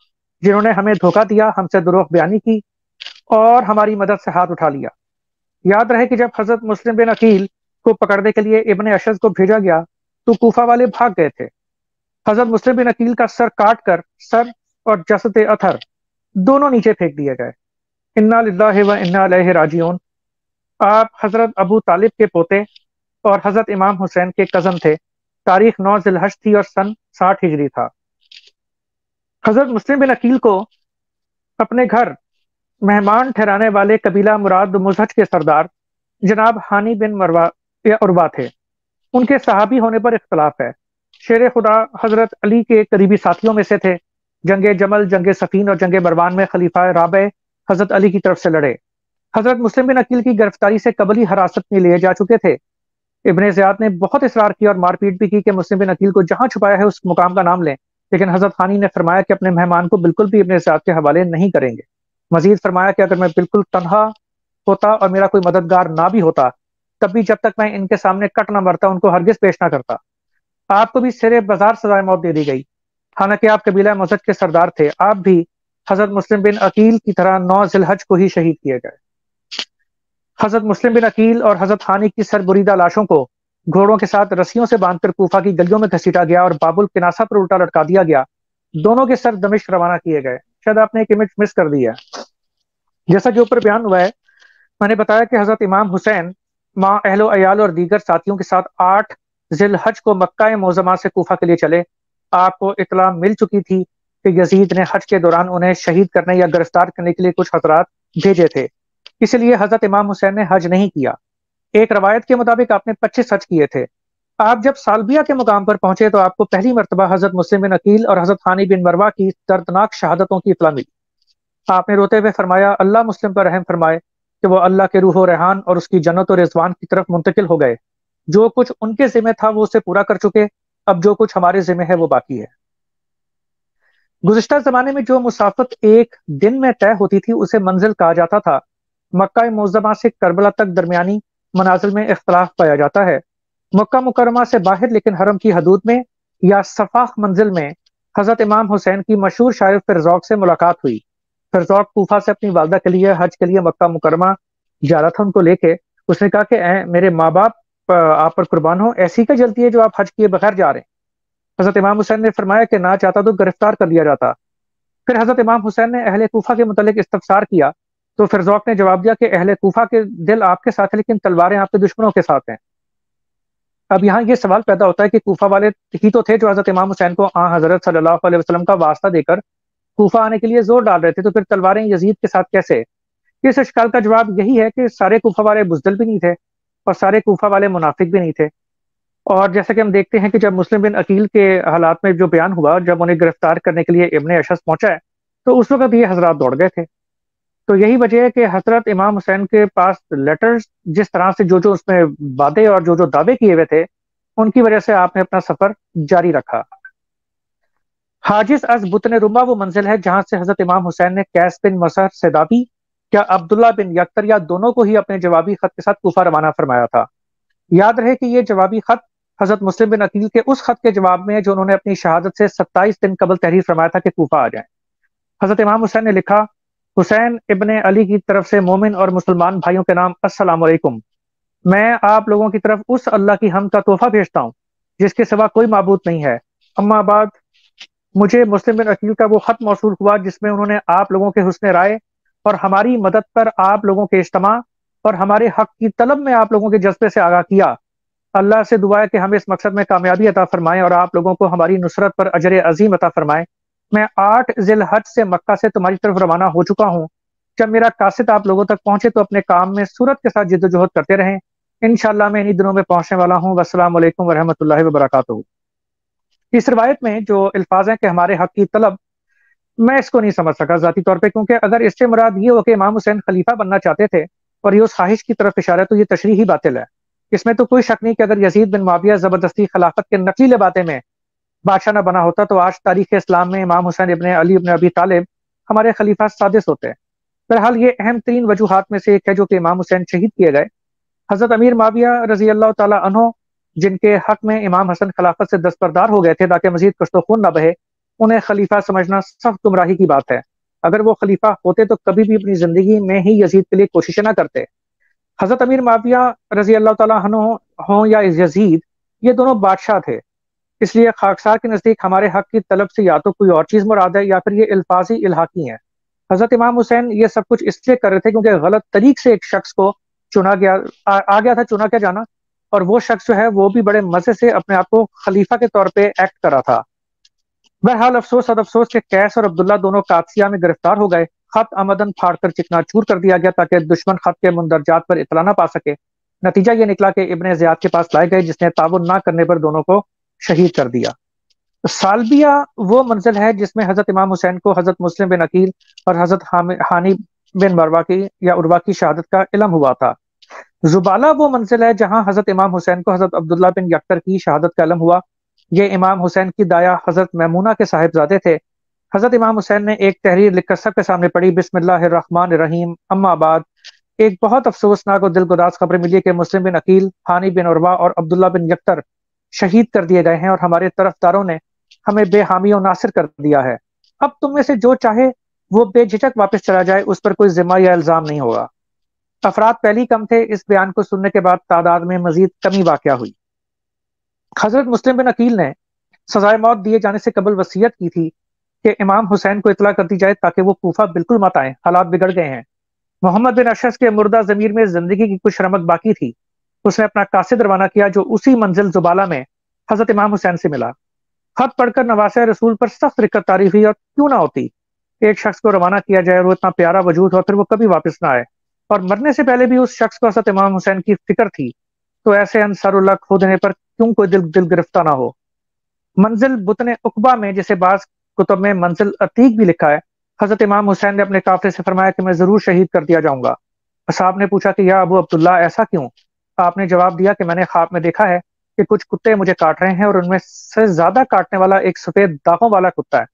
C: جنہوں نے ہمیں دھوکہ دیا، ہم سے دروغ بیانی کی اور ہماری مدد سے ہاتھ اٹھا لیا۔ یاد رہے کہ جب حضرت مسلم بن عقیل کو پکڑنے کے لیے ابن اشعث کو بھیجا گیا تو کوفہ والے بھاگ گئے تھے۔ حضرت مسلم بن عقیل کا سر کاٹ کر سر اور جسد اطہر دونوں نیچے پھینک دیے گئے۔ انا للہ و انا الیہ راجعون۔ آپ حضرت ابو طالب کے پوتے اور حضرت امام حسین کے کزن تھے۔ تاریخ 9 ذی الحج تھی اور سن 60 ہجری تھا۔ حضرت مسلم بن عقیل کو اپنے گھر مہمان ٹھہرانے والے قبیلہ مراد مزہج کے سردار جناب ہانی بن عروہ تھے۔ ان کے صحابی ہونے پر اختلاف ہے۔ شیر خدا حضرت علی کے قریبی ساتھیوں میں سے تھے۔ جنگ جمل، جنگ صفین اور جنگ بروان میں خلیفہ رابع حضرت علی کی طرف سے لڑے۔ حضرت مسلم بن عقیل کی گرفتاری سے قبل ہی حراست میں لیے جا چکے تھے۔ ابن زیاد نے بہت اصرار کیا اور مار پیٹ بھی کی کہ مسلم بن عقیل کو جہاں چھپایا ہے اس مقام کا نام لیں، لیکن حضرت خانی نے فرمایا کہ اپنے مہمان کو بالکل بھی ابن زیاد کے حوالے نہیں کریں گے۔ مزید فرمایا کہ اگر میں بالکل تنہا ہوتا اور میرا کوئی مددگار نہ بھی ہوتا تب بھی جب تک میں ان کے سامنے کٹ نہ مرتا ان کو ہرگز پیش نہ کرتا۔ آپ کو بھی سرے بازار سزائے موت دے دی گئی، حالانکہ آپ قبیلہ مزہج کے سردار تھے۔ آپ بھی حضرت مسلم بن عقیل کی طرح 9 ذی الحج کو ہی شہید کیے گئے۔ حضرت مسلم بن عقیل اور حضرت خانی کی سربریدہ لاشوں کو گھوڑوں کے ساتھ رسیوں سے باندھ کر کوفہ کی گلیوں میں گھسیٹا گیا اور باب الکناسہ پر الٹا لٹکا دیا گیا۔ دونوں کے سر دمشق روانہ کیے گئے۔ شاید آپ نے ایک امیج مس کر دی ہے۔ جیسا کہ اوپر بیان ہوا ہے، میں نے بتایا کہ حضرت امام حسین ماں، اہل و عیال اور دیگر ساتھیوں کے ساتھ 8 ذی الحج کو مکہ معظمہ سے کوفہ کے لیے چلے۔ آپ کو اطلاع مل چکی تھی کہ یزید نے حج کے دوران انہیں شہید کرنے یا گرفتار کرنے کے لیے کچھ حضرات بھیجے تھے، اس لیے حضرت امام حسین نے حج نہیں کیا۔ ایک روایت کے مطابق آپ نے 25 حج کیے تھے۔ آپ جب سالبیہ کے مقام پر پہنچے تو آپ کو پہلی مرتبہ حضرت مسلم بن عقیل اور حضرت خانی بن مروہ کی دردناک شہادتوں کی اطلاع ملی۔ آپ نے روتے ہوئے فرمایا، اللہ مسلم پر رحم فرمائے کہ وہ اللہ کے روح و ریحان اور اس کی جنت و رضوان کی طرف منتقل ہو گئے۔ جو کچھ ان کے ذمہ تھا وہ اسے پورا کر چکے، اب جو کچھ ہمارے ذمہ ہے وہ باقی ہے۔ گزشتہ زمانے میں جو مسافت ایک دن میں طے ہوتی تھی اسے منزل کہا جاتا تھا۔ مکہ معظمہ سے کربلا تک درمیانی منازل میں اختلاف پایا جاتا ہے۔ مکہ مکرمہ سے باہر لیکن حرم کی حدود میں یا صفاح منزل میں حضرت امام حسین کی مشہور شاعر فرزوق سے ملاقات ہوئی۔ فرزوق کوفہ سے اپنی والدہ کے لیے حج کے لیے مکہ مکرمہ جا رہا تھا ان کو لے کے۔ اس نے کہا کہ اے میرے ماں باپ آپ پر قربان ہو، ایسی کیا جلتی ہے جو آپ حج کیے بغیر جا رہے ہیں؟ حضرت امام حسین نے فرمایا کہ نہ چاہتا تو گرفتار کر لیا جاتا۔ پھر حضرت امام حسین نے اہل کوفہ کے متعلق استفسار کیا تو فرزوق نے جواب دیا کہ اہل کوفہ کے دل آپ کے ساتھ ہیں لیکن تلواریں آپ کے دشمنوں کے ساتھ ہیں۔ اب یہاں یہ سوال پیدا ہوتا ہے کہ کوفہ والے ہی تو تھے جو حضرت امام حسین کو حضرت صلی اللہ علیہ وسلم کا واسطہ دے کر کوفہ آنے کے لیے زور ڈال رہے تھے، تو پھر تلواریں یزید کے ساتھ کیسے؟ اس اشکال کا جواب یہی ہے کہ سارے کوفہ والے بزدل بھی نہیں تھے اور سارے کوفہ والے منافق بھی نہیں تھے۔ اور جیسا کہ ہم دیکھتے ہیں کہ جب مسلم بن عقیل کے حالات میں جو بیان ہوا، جب انہیں گرفتار کرنے کے لیے ابن اشعث پہنچا ہے تو اس وقت یہ حضرات دوڑ گئے تھے۔ تو یہی وجہ ہے کہ حضرت امام حسین کے پاس لیٹرز جس طرح سے جو اس میں وعدے اور جو دعوے کیے ہوئے تھے، ان کی وجہ سے آپ نے اپنا سفر جاری رکھا۔ حاجز از بطن رما وہ منزل ہے جہاں سے حضرت امام حسین نے قیس بن مسعر سدابی یا عبداللہ بن یکتر یا دونوں کو ہی اپنے جوابی خط کے ساتھ کوفہ روانہ فرمایا تھا۔ یاد رہے کہ یہ جوابی خط حضرت مسلم بن عقیل کے اس خط کے جواب میں ہے جو انہوں نے اپنی شہادت سے 27 دن قبل تحریر فرمایا تھا کہ کوفہ آ جائیں۔ حضرت امام حسین نے لکھا، حسین ابن علی کی طرف سے مومن اور مسلمان بھائیوں کے نام السلام علیکم۔ میں آپ لوگوں کی طرف اس اللہ کی حمد کا تحفہ بھیجتا ہوں جس کے سوا کوئی معبود نہیں ہے۔ اما بعد، مجھے مسلم بن عقیل کا وہ خط موصول ہوا جس میں انہوں نے آپ لوگوں کے حسن رائے اور ہماری مدد پر آپ لوگوں کے اجتماع اور ہمارے حق کی طلب میں آپ لوگوں کے جذبے سے آگاہ کیا۔ اللہ سے دعا ہے کہ ہمیں اس مقصد میں کامیابی عطا فرمائیں اور آپ لوگوں کو ہماری نصرت پر اجر عظیم عطا فرمائیں۔ میں 8 ذی الحج سے مکہ سے تمہاری طرف روانہ ہو چکا ہوں۔ جب میرا قاصد آپ لوگوں تک پہنچے تو اپنے کام میں صورت کے ساتھ جد و جہد کرتے رہیں۔ انشاءاللہ میں انہی دنوں میں پہنچنے والا ہوں۔ والسلام علیکم ورحمۃ اللہ وبرکاتہ۔ اس روایت میں جو الفاظ ہیں کہ ہمارے حق کی طلب، میں اس کو نہیں سمجھ سکا ذاتی طور پہ، کیونکہ اگر اس سے مراد یہ ہو کہ امام حسین خلیفہ بننا چاہتے تھے اور یہ اس خواہش کی طرف اشارہ ہے تو یہ تشریحی باطل ہے۔ اس میں تو کوئی شک نہیں کہ اگر یزید بن معاویہ زبردستی خلافت کے نقلی لباتے میں بادشاہ نہ بنا ہوتا تو آج تاریخ اسلام میں امام حسین ابن علی ابن ابی طالب ہمارے خلیفہ سادس ہوتے ہیں۔ بہرحال یہ اہم ترین وجوہات میں سے ایک ہے جو کہ امام حسین شہید کیے گئے۔ حضرت امیر معاویہ رضی اللہ تعالی عنہ جن کے حق میں امام حسن خلافت سے دستبردار ہو گئے تھے تاکہ مزید کشت و خون نہ بہے، انہیں خلیفہ سمجھنا سخت گمراہی کی بات ہے۔ اگر وہ خلیفہ ہوتے تو کبھی بھی اپنی زندگی میں ہی یزید کے لیے کوششیں نہ کرتے۔ حضرت امیر معاویہ رضی اللہ تعالیٰ عنہ ہوں یا یزید، یہ دونوں بادشاہ تھے، اس لیے خاکسار کے نزدیک ہمارے حق کی طلب سے یا تو کوئی اور چیز مراد ہے یا پھر یہ الفاظی الحاقی ہیں۔ حضرت امام حسین یہ سب کچھ اس لیے کر رہے تھے کیونکہ غلط طریق سے ایک شخص کو چنا گیا تھا جانا، اور وہ شخص جو ہے وہ بھی بڑے مزے سے اپنے آپ کو خلیفہ کے طور پہ ایکٹ کر رہا تھا۔ بہرحال افسوس اور افسوس کہ قیس اور عبداللہ دونوں قادسیہ میں گرفتار ہو گئے۔ خط آمدن پھاڑ کر چکنا چور کر دیا گیا تاکہ دشمن خط کے مندرجات پر اطلاع نہ پا سکے۔ نتیجہ یہ نکلا کہ ابن زیاد کے پاس لائے گئے جس نے تعاون نہ کرنے پر دونوں کو شہید کر دیا۔ سالبیہ وہ منزل ہے جس میں حضرت امام حسین کو حضرت مسلم بن عقیل اور حضرت حانی بن مروہ کی یا عروہ کی شہادت کا علم ہوا تھا۔ زبالہ وہ منزل ہے جہاں حضرت امام حسین کو حضرت عبداللہ بن یکتر کی شہادت کا علم ہوا۔ یہ امام حسین کی دایا حضرت میمونہ کے صاحبزادے تھے۔ حضرت امام حسین نے ایک تحریر لکھ کر سب کے سامنے پڑھی، بسم اللہ الرحمن الرحیم، اما بعد۔ ایک بہت افسوسناک اور دل گداز خبر ملی کہ مسلم بن عقیل، حانی بن عروہ اور عبداللہ بن یکتر شہید کر دیے گئے ہیں اور ہمارے طرفداروں نے ہمیں بے حامی و ناصر کر دیا ہے۔ اب تم میں سے جو چاہے وہ بے جھجک واپس چلا جائے، اس پر کوئی ذمہ یا الزام نہیں ہوگا۔ افراد پہلی کم تھے، اس بیان کو سننے کے بعد تعداد میں مزید کمی واقع ہوئی۔ حضرت مسلم بن عقیل نے سزائے موت دیے جانے سے قبل وصیت کی تھی کہ امام حسین کو اطلاع کر دی جائے تاکہ وہ کوفہ بالکل مت آئیں، حالات بگڑ گئے ہیں۔ محمد بن اشعث کے مردہ ضمیر میں زندگی کی کچھ رمق باقی تھی، اس نے اپنا قاصد روانہ کیا جو اسی منزل زبالہ میں حضرت امام حسین سے ملا۔ خط پڑھ کر نواسہ رسول پر سخت رقت طاری ہوئی، اور کیوں نہ ہوتی، ایک شخص کو روانہ کیا جائے اور وہ اتنا پیارا وجود ہو پھر وہ کبھی واپس نہ آئے، اور مرنے سے پہلے بھی اس شخص کو حضرت امام حسین کی فکر تھی، تو ایسے انصار اللہ کھو دینے پر کیوں کوئی دل گرفتہ نہ ہو۔ منزل بطن عقبہ میں، جسے بعض کتب میں منزل عتیق بھی لکھا ہے، حضرت امام حسین نے اپنے قافلے سے فرمایا کہ میں ضرور شہید کر دیا جاؤں گا۔ اصحاب نے پوچھا کہ یا ابو عبداللہ ایسا کیوں؟ آپ نے جواب دیا کہ میں نے خواب میں دیکھا ہے کہ کچھ کتے مجھے کاٹ رہے ہیں اور ان میں سے زیادہ کاٹنے والا ایک سفید داغوں والا کتا ہے۔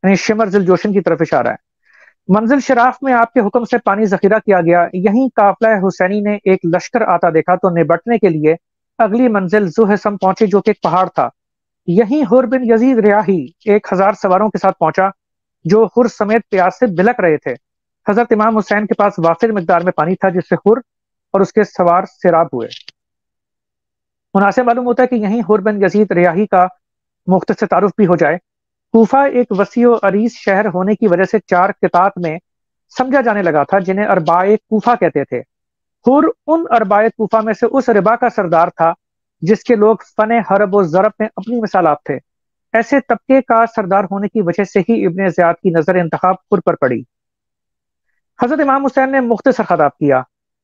C: یعنی شمر ذی الجوشن کی طرف اشارہ ہے۔ منزل شراف میں آپ کے حکم سے پانی ذخیرہ کیا گیا، یہیں قافلہ حسینی نے ایک لشکر آتا دیکھا تو نبٹنے کے لیے اگلی منزل ذوحسم پہنچے جو کہ ایک پہاڑ تھا۔ یہیں حر بن یزید ریاحی 1000 سواروں کے ساتھ پہنچا جو حر سمیت پیاس سے بلک رہے تھے۔ حضرت امام حسین کے پاس وافر مقدار میں پانی تھا جس سے حر اور اس کے سوار سیراب ہوئے۔ مناسب معلوم ہوتا ہے کہ یہیں حر بن یزید ریاحی کا مختصر تعارف بھی ہو جائے۔ کوفہ ایک وسیع و عریض شہر ہونے کی وجہ سے 4 قطاعت میں سمجھا جانے لگا تھا جنہیں اربائے کوفہ کہتے تھے۔ حر ان اربائے کوفہ میں سے اس ربا کا سردار تھا جس کے لوگ فن حرب و ضرب میں اپنی مثالات تھے۔ ایسے طبقے کا سردار ہونے کی وجہ سے ہی ابن زیاد کی نظر انتخاب حر پر پڑی۔ حضرت امام حسین نے مختصر خطاب کیا،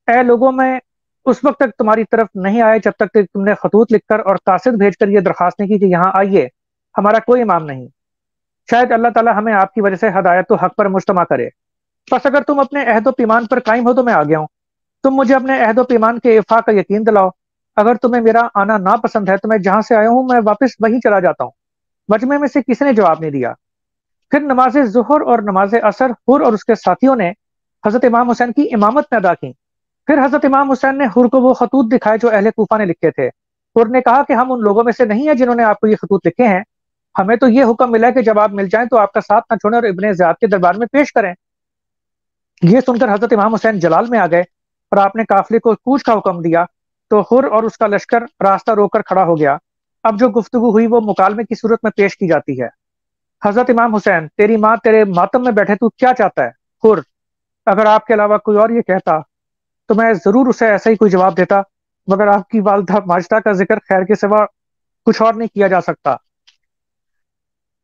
C: اے لوگوں، میں اس وقت تک تمہاری طرف نہیں آیا جب تک کہ تم نے خطوط لکھ کر اور قاصد بھیج کر یہ درخواست نہیں کی کہ یہاں آئیے، ہمارا کوئی امام نہیں، شاید اللہ تعالی ہمیں آپ کی وجہ سے ہدایت و حق پر مجتمع کرے۔ بس اگر تم اپنے عہد و پیمان پر قائم ہو تو میں آ گیا ہوں۔ تم مجھے اپنے عہد و پیمان کے ایفا کا یقین دلاؤ۔ اگر تمہیں میرا آنا ناپسند ہے تو میں جہاں سے آیا ہوں میں واپس وہیں چلا جاتا ہوں۔ مجمع میں سے کسی نے جواب نہیں دیا۔ پھر نماز ظہر اور نماز عصر حر اور اس کے ساتھیوں نے حضرت امام حسین کی امامت میں ادا کی۔ پھر حضرت امام حسین نے حر کو وہ خطوط دکھائے جو اہل کوفہ نے لکھے تھے۔ حر نے کہا کہ ہم ان لوگوں میں سے نہیں ہیں جنہوں نے آپ کو یہ خطوط لکھے ہیں، ہمیں تو یہ حکم ملا ہے کہ جب آپ مل جائیں تو آپ کا ساتھ نہ چھوڑیں اور ابن زیاد کے دربار میں پیش کریں۔ یہ سن کر حضرت امام حسین جلال میں آ گئے اور آپ نے قافلے کو کوچ کا حکم دیا تو حر اور اس کا لشکر راستہ روک کر کھڑا ہو گیا۔ اب جو گفتگو ہوئی وہ مکالمے کی صورت میں پیش کی جاتی ہے۔ حضرت امام حسین، تیری ماں تیرے ماتم میں بیٹھے، تو کیا چاہتا ہے؟ حر، اگر آپ کے علاوہ کوئی اور یہ کہتا تو میں ضرور اسے ایسا ہی کوئی جواب دیتا، مگر آپ کی والدہ ماجدہ کا ذکر خیر کے سوا کچھ اور نہیں کیا جا سکتا۔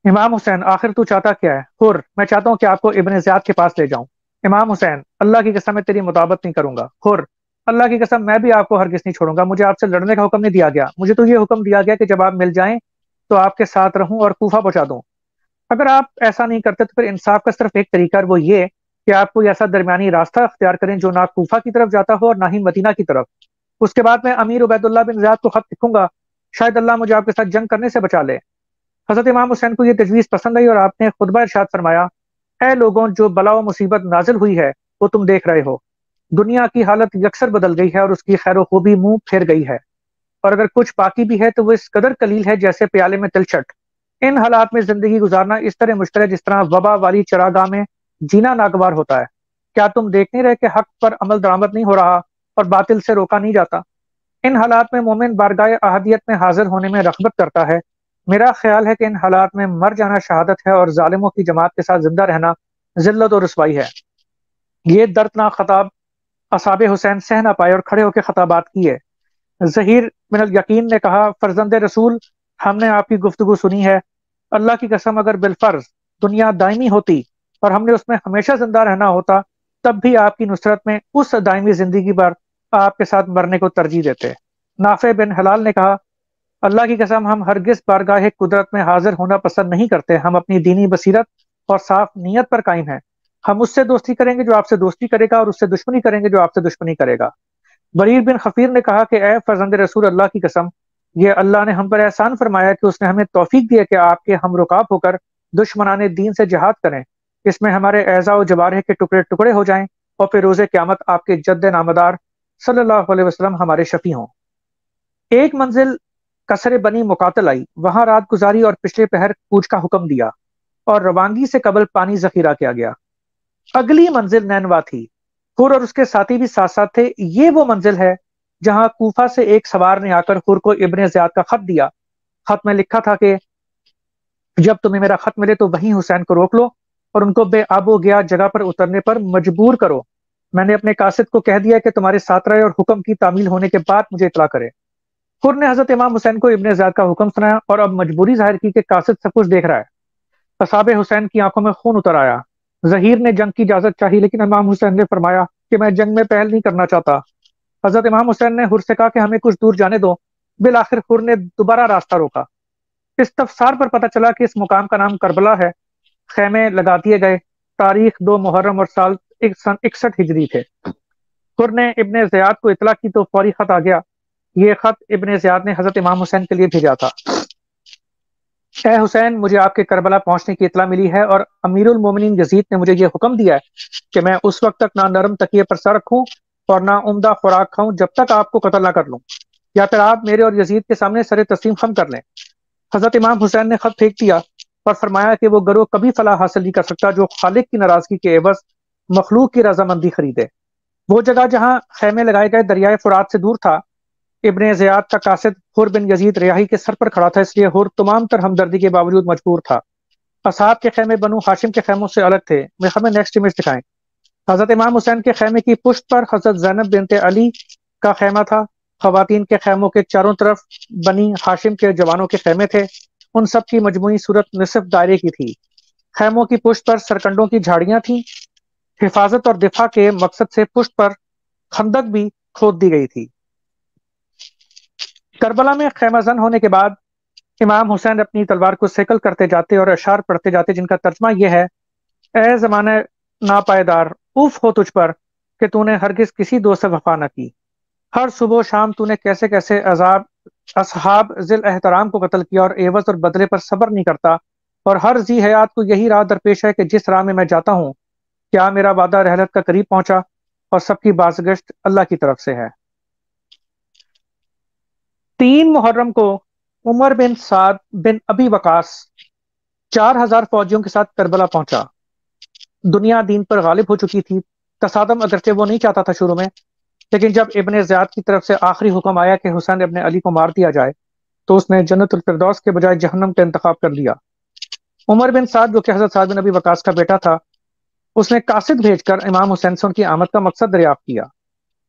C: امام حسین، آخر تو چاہتا کیا ہے؟ حر، میں چاہتا ہوں کہ آپ کو ابن زیاد کے پاس لے جاؤں۔ امام حسین، اللہ کی قسم میں تیری مطابقت نہیں کروں گا۔ حر، اللہ کی قسم میں بھی آپ کو ہرگز نہیں چھوڑوں گا، مجھے آپ سے لڑنے کا حکم نہیں دیا گیا، مجھے تو یہ حکم دیا گیا کہ جب آپ مل جائیں تو آپ کے ساتھ رہوں اور کوفہ پہنچا دوں۔ اگر آپ ایسا نہیں کرتے تو پھر انصاف کا صرف ایک طریقہ ہے، وہ یہ کہ آپ کوئی ایسا درمیانی راستہ اختیار کریں جو نہ کوفہ کی طرف جاتا ہو اور نہ ہی مدینہ کی طرف۔ اس کے بعد میں امیر عبید اللہ بن زیاد کو خط لکھوں گا، شاید اللہ مجھے آپ کے ساتھ جنگ کرنے سے بچا لے۔ حضرت امام حسین کو یہ تجویز پسند آئی اور آپ نے خطبہ ارشاد فرمایا، اے لوگوں، جو بلا و مصیبت نازل ہوئی ہے وہ تم دیکھ رہے ہو۔ دنیا کی حالت یکسر بدل گئی ہے اور اس کی خیر و خوبی منہ پھیر گئی ہے، اور اگر کچھ باقی بھی ہے تو وہ اس قدر قلیل ہے جیسے پیالے میں تلچھٹ۔ ان حالات میں زندگی گزارنا اس طرح مشکل ہے جس طرح وبا والی چراگاہ میں جینا ناگوار ہوتا ہے۔ کیا تم دیکھ نہیں رہے کہ حق پر عمل درآمد نہیں ہو رہا اور باطل سے روکا نہیں جاتا؟ ان حالات میں مومن بارگاہ احدیت میں حاضر ہونے میں رغبت کرتا ہے۔ میرا خیال ہے کہ ان حالات میں مر جانا شہادت ہے اور ظالموں کی جماعت کے ساتھ زندہ رہنا ذلت و رسوائی ہے۔ یہ دردناک خطاب اصحاب حسین سہ نہ پائے اور کھڑے ہو کے خطابات کیے۔ ظہیر بن الیقین نے کہا، فرزند رسول، ہم نے آپ کی گفتگو سنی ہے، اللہ کی قسم اگر بالفرض دنیا دائمی ہوتی اور ہم نے اس میں ہمیشہ زندہ رہنا ہوتا تب بھی آپ کی نصرت میں اس دائمی زندگی پر آپ کے ساتھ مرنے کو ترجیح دیتے۔ نافع بن حلال نے کہا، اللہ کی قسم ہم ہرگز بارگاہ قدرت میں حاضر ہونا پسند نہیں کرتے، ہم اپنی دینی بصیرت اور صاف نیت پر قائم ہیں، ہم اس سے دوستی کریں گے جو آپ سے دوستی کرے گا اور اس سے دشمنی کریں گے جو آپ سے دشمنی کرے گا۔ بریر بن خفیر نے کہا کہ اے فرزند رسول، اللہ کی قسم یہ اللہ نے ہم پر احسان فرمایا کہ اس نے ہمیں توفیق دی ہے کہ آپ کے ہم رکاب ہو کر دشمنان دین سے جہاد کریں، اس میں ہمارے اعضاء و جوارح کے ٹکڑے ٹکڑے ہو جائیں اور پھر روز قیامت آپ کے جد نامدار صلی اللہ علیہ وسلم ہمارے شفیع ہوں۔ ایک منزل قصر بنی مقاتل آئی، وہاں رات گزاری اور پچھلے پہر کوچ کا حکم دیا اور روانگی سے قبل پانی ذخیرہ کیا گیا۔ اگلی منزل نینوا تھی، حر اور اس کے ساتھی بھی ساتھ ساتھ تھے۔ یہ وہ منزل ہے جہاں کوفہ سے ایک سوار نے آ کر حر کو ابن زیاد کا خط دیا۔ خط میں لکھا تھا کہ جب تمہیں میرا خط ملے تو وہیں حسین کو روک لو اور ان کو بے آب و گیا جگہ پر اترنے پر مجبور کرو۔ میں نے اپنے قاصد کو کہہ دیا کہ تمہارے ساتھ رہے اور حکم کی تعمیل ہونے کے بعد مجھے اطلاع کرے۔ حر نے حضرت امام حسین کو ابن زیاد کا حکم سنایا اور اب مجبوری ظاہر کی کہ قاصد سب کچھ دیکھ رہا ہے۔ اصحاب حسین کی آنکھوں میں خون اتر آیا۔ ظہیر نے جنگ کی اجازت چاہی لیکن امام حسین نے فرمایا کہ میں جنگ میں پہل نہیں کرنا چاہتا۔ حضرت امام حسین نے حر سے کہا کہ ہمیں کچھ دور جانے دو۔ بالآخر حر نے دوبارہ راستہ روکا۔ اس تفسار پر پتہ چلا کہ اس مقام کا نام کربلا ہے۔ خیمے لگا دیے گئے۔ تاریخ 2 محرم اور سال 61 ہجری تھے۔ حر نے ابن زیاد کو اطلاع کی تو فوری خط آ گیا۔ یہ خط ابن زیاد نے حضرت امام حسین کے لیے بھیجا تھا۔ اے حسین، مجھے آپ کے کربلا پہنچنے کی اطلاع ملی ہے اور امیر المومنین یزید نے مجھے یہ حکم دیا ہے کہ میں اس وقت تک نہ نرم تکیے پر سر رکھوں اور نہ عمدہ خوراک کھاؤں جب تک آپ کو قتل نہ کر لوں، یا پھر آپ میرے اور یزید کے سامنے سر تسلیم خم کر لیں۔ حضرت امام حسین نے خط پھینک دیا اور فرمایا کہ وہ گروہ کبھی فلاح حاصل نہیں کر سکتا جو خالق کی ناراضگی کے عوض مخلوق کی رضامندی خریدے۔ وہ جگہ جہاں خیمے لگائے گئے دریائے فرات سے دور تھا۔ ابن زیاد کا قاصد حر بن یزید ریاحی کے سر پر کھڑا تھا، اس لیے حر تمام تر ہمدردی کے باوجود مجبور تھا۔ اصحاب کے خیمے بنو ہاشم کے خیموں سے الگ تھے۔ ہمیں نیکسٹ امیج دکھائیں۔ حضرت امام حسین کے خیمے کی پشت پر حضرت زینب بنت علی کا خیمہ تھا۔ خواتین کے خیموں کے چاروں طرف بنی ہاشم کے جوانوں کے خیمے تھے۔ ان سب کی مجموعی صورت نصف دائرے کی تھی۔ خیموں کی پشت پر سرکنڈوں کی جھاڑیاں تھیں۔ حفاظت اور دفاع کے مقصد سے پشت پر خندق بھی کھود دی گئی تھی۔ کربلا میں خیمہ زن ہونے کے بعد امام حسین اپنی تلوار کو سیکل کرتے جاتے اور اشعار پڑھتے جاتے جن کا ترجمہ یہ ہے: اے زمانہ ناپائیدار، اوف ہو تجھ پر کہ تو نے ہرگز کسی دوست سے وفا نہ کی۔ ہر صبح و شام تو نے کیسے کیسے اصحاب ذل احترام کو قتل کیا اور عوض اور بدلے پر صبر نہیں کرتا، اور ہر ذی حیات کو یہی راہ درپیش ہے کہ جس راہ میں جاتا ہوں کیا میرا وعدہ رحلت کا قریب پہنچا، اور سب کی بازگشت اللہ کی طرف سے ہے۔ 3 محرم کو عمر بن سعد بن ابی وقاص 4000 فوجیوں کے ساتھ کربلا پہنچا۔ دنیا دین پر غالب ہو چکی تھی۔ تصادم اگرچہ وہ نہیں چاہتا تھا شروع میں، لیکن جب ابن زیاد کی طرف سے آخری حکم آیا کہ حسین ابن علی کو مار دیا جائے تو اس نے جنت الفردوس کے بجائے جہنم کا انتخاب کر لیا۔ عمر بن سعد جو کہ حضرت سعد بن ابی وقاص کا بیٹا تھا، اس نے قاصد بھیج کر امام حسین سے ان کی آمد کا مقصد دریافت کیا۔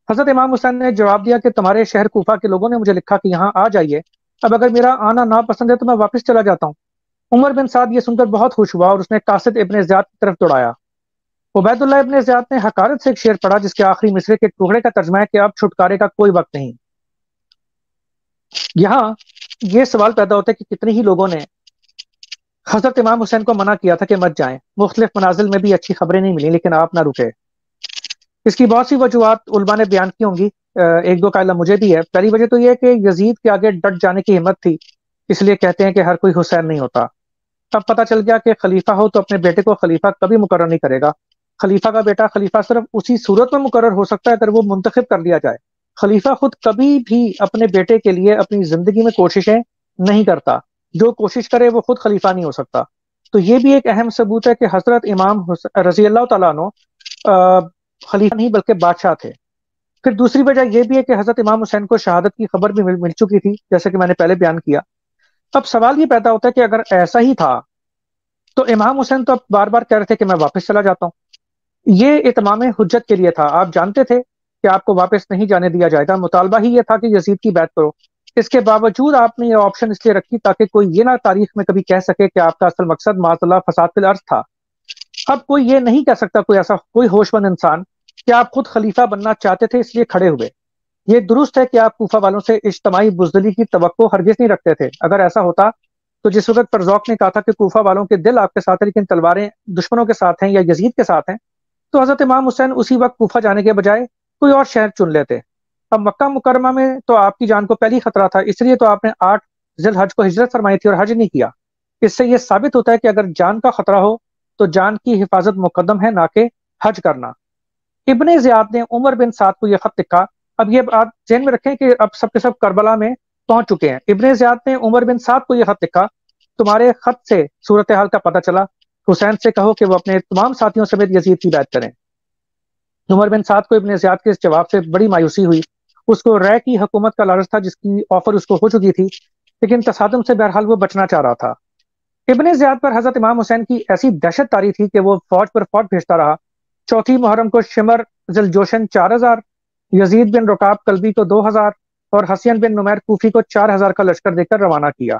C: حضرت امام حسین نے جواب دیا کہ تمہارے شہر کوفہ کے لوگوں نے مجھے لکھا کہ یہاں آ جائیے، اب اگر میرا آنا ناپسند ہے تو میں واپس چلا جاتا ہوں۔ عمر بن سعد یہ سن کر بہت خوش ہوا اور اس نے قاصد ابن زیاد کی طرف دوڑایا۔ عبید اللہ ابن زیاد نے حقارت سے ایک شعر پڑھا جس کے آخری مصرے کے ٹکڑے کا ترجمہ ہے کہ اب چھٹکارے کا کوئی وقت نہیں۔ یہاں یہ سوال پیدا ہوتا ہے کہ کتنے ہی لوگوں نے حضرت امام حسین کو منع کیا تھا کہ مت جائیں، مختلف منازل میں بھی اچھی خبریں نہیں ملی لیکن آپ نہ رکے۔ اس کی بہت سی وجوہات علماء نے بیان کی ہوں گی، ایک دو کا علم مجھے بھی ہے۔ پہلی وجہ تو یہ ہے کہ یزید کے آگے ڈٹ جانے کی ہمت تھی، اس لیے کہتے ہیں کہ ہر کوئی حسین نہیں ہوتا۔ تب پتہ چل گیا کہ خلیفہ ہو تو اپنے بیٹے کو خلیفہ کبھی مقرر نہیں کرے گا۔ خلیفہ کا بیٹا خلیفہ صرف اسی صورت میں مقرر ہو سکتا ہے اگر وہ منتخب کر لیا جائے۔ خلیفہ خود کبھی بھی اپنے بیٹے کے لیے اپنی زندگی میں کوششیں نہیں کرتا، جو کوشش کرے وہ خود خلیفہ نہیں ہو سکتا۔ تو یہ بھی ایک اہم ثبوت ہے کہ حضرت امام رضی اللہ تعالیٰ عنہ خلیفہ نہیں بلکہ بادشاہ تھے۔ پھر دوسری وجہ یہ بھی ہے کہ حضرت امام حسین کو شہادت کی خبر بھی مل چکی تھی، جیسے کہ میں نے پہلے بیان کیا۔ اب سوال یہ پیدا ہوتا ہے کہ اگر ایسا ہی تھا تو امام حسین تو اب بار بار کہہ رہے تھے کہ میں واپس چلا جاتا ہوں۔ یہ اتمام حجت کے لیے تھا، آپ جانتے تھے کہ آپ کو واپس نہیں جانے دیا جائے گا، مطالبہ ہی یہ تھا کہ یزید کی بیعت کرو۔ اس کے باوجود آپ نے یہ آپشن اس لیے رکھی تاکہ کوئی یہ نہ تاریخ میں کبھی کہہ سکے کہ آپ کا اصل مقصد معاذ اللہ فساد فی الارض تھا۔ اب کوئی یہ نہیں کہہ سکتا، کوئی ایسا کوئی ہوش مند انسان، کہ آپ خود خلیفہ بننا چاہتے تھے اس لیے کھڑے ہوئے۔ یہ درست ہے کہ آپ کوفہ والوں سے اجتماعی بزدلی کی توقع ہرگز نہیں رکھتے تھے۔ اگر ایسا ہوتا تو جس وقت فرزوق نے کہا تھا کہ کوفہ والوں کے دل آپ کے ساتھ ہیں لیکن تلواریں دشمنوں کے ساتھ ہیں یا یزید کے ساتھ ہیں، تو حضرت امام حسین اسی وقت کوفہ جانے کے بجائے کوئی اور شہر چن لیتے۔ اب مکہ مکرمہ میں تو آپ کی جان کو پہلی خطرہ تھا، اس لیے تو آپ نے 8 ذی الحج کو ہجرت فرمائی تھی اور حج نہیں کیا۔ اس سے یہ ثابت ہوتا ہے کہ اگر جان کا خطرہ ہو تو جان کی حفاظت مقدم ہے، نہ کہ حج کرنا۔ ابن زیاد نے عمر بن سعد کو یہ خط لکھا۔ اب یہ بات ذہن میں رکھیں کہ اب سب کے سب کربلا میں پہنچ چکے ہیں۔ ابن زیاد نے عمر بن سعد کو یہ خط لکھا: تمہارے خط سے صورتحال کا پتہ چلا، حسین سے کہو کہ وہ اپنے تمام ساتھیوں سمیت یزید کی بیعت کریں۔ عمر بن سعد کو ابن زیاد کے اس جواب سے بڑی مایوسی ہوئی۔ اس کو رے کی حکومت کا لالچ تھا جس کی آفر اس کو ہو چکی تھی، لیکن تصادم سے بہرحال وہ بچنا چاہ رہا تھا۔ ابن زیاد پر حضرت امام حسین کی ایسی دہشت طاری تھی کہ وہ فوج پر فوج بھیجتا رہا۔ 4 محرم کو شمر ذل جوشن 4000، یزید بن رکاب کلبی کو 2000 اور حسین بن نمیر کوفی کو 4000 کا لشکر دے کر روانہ کیا۔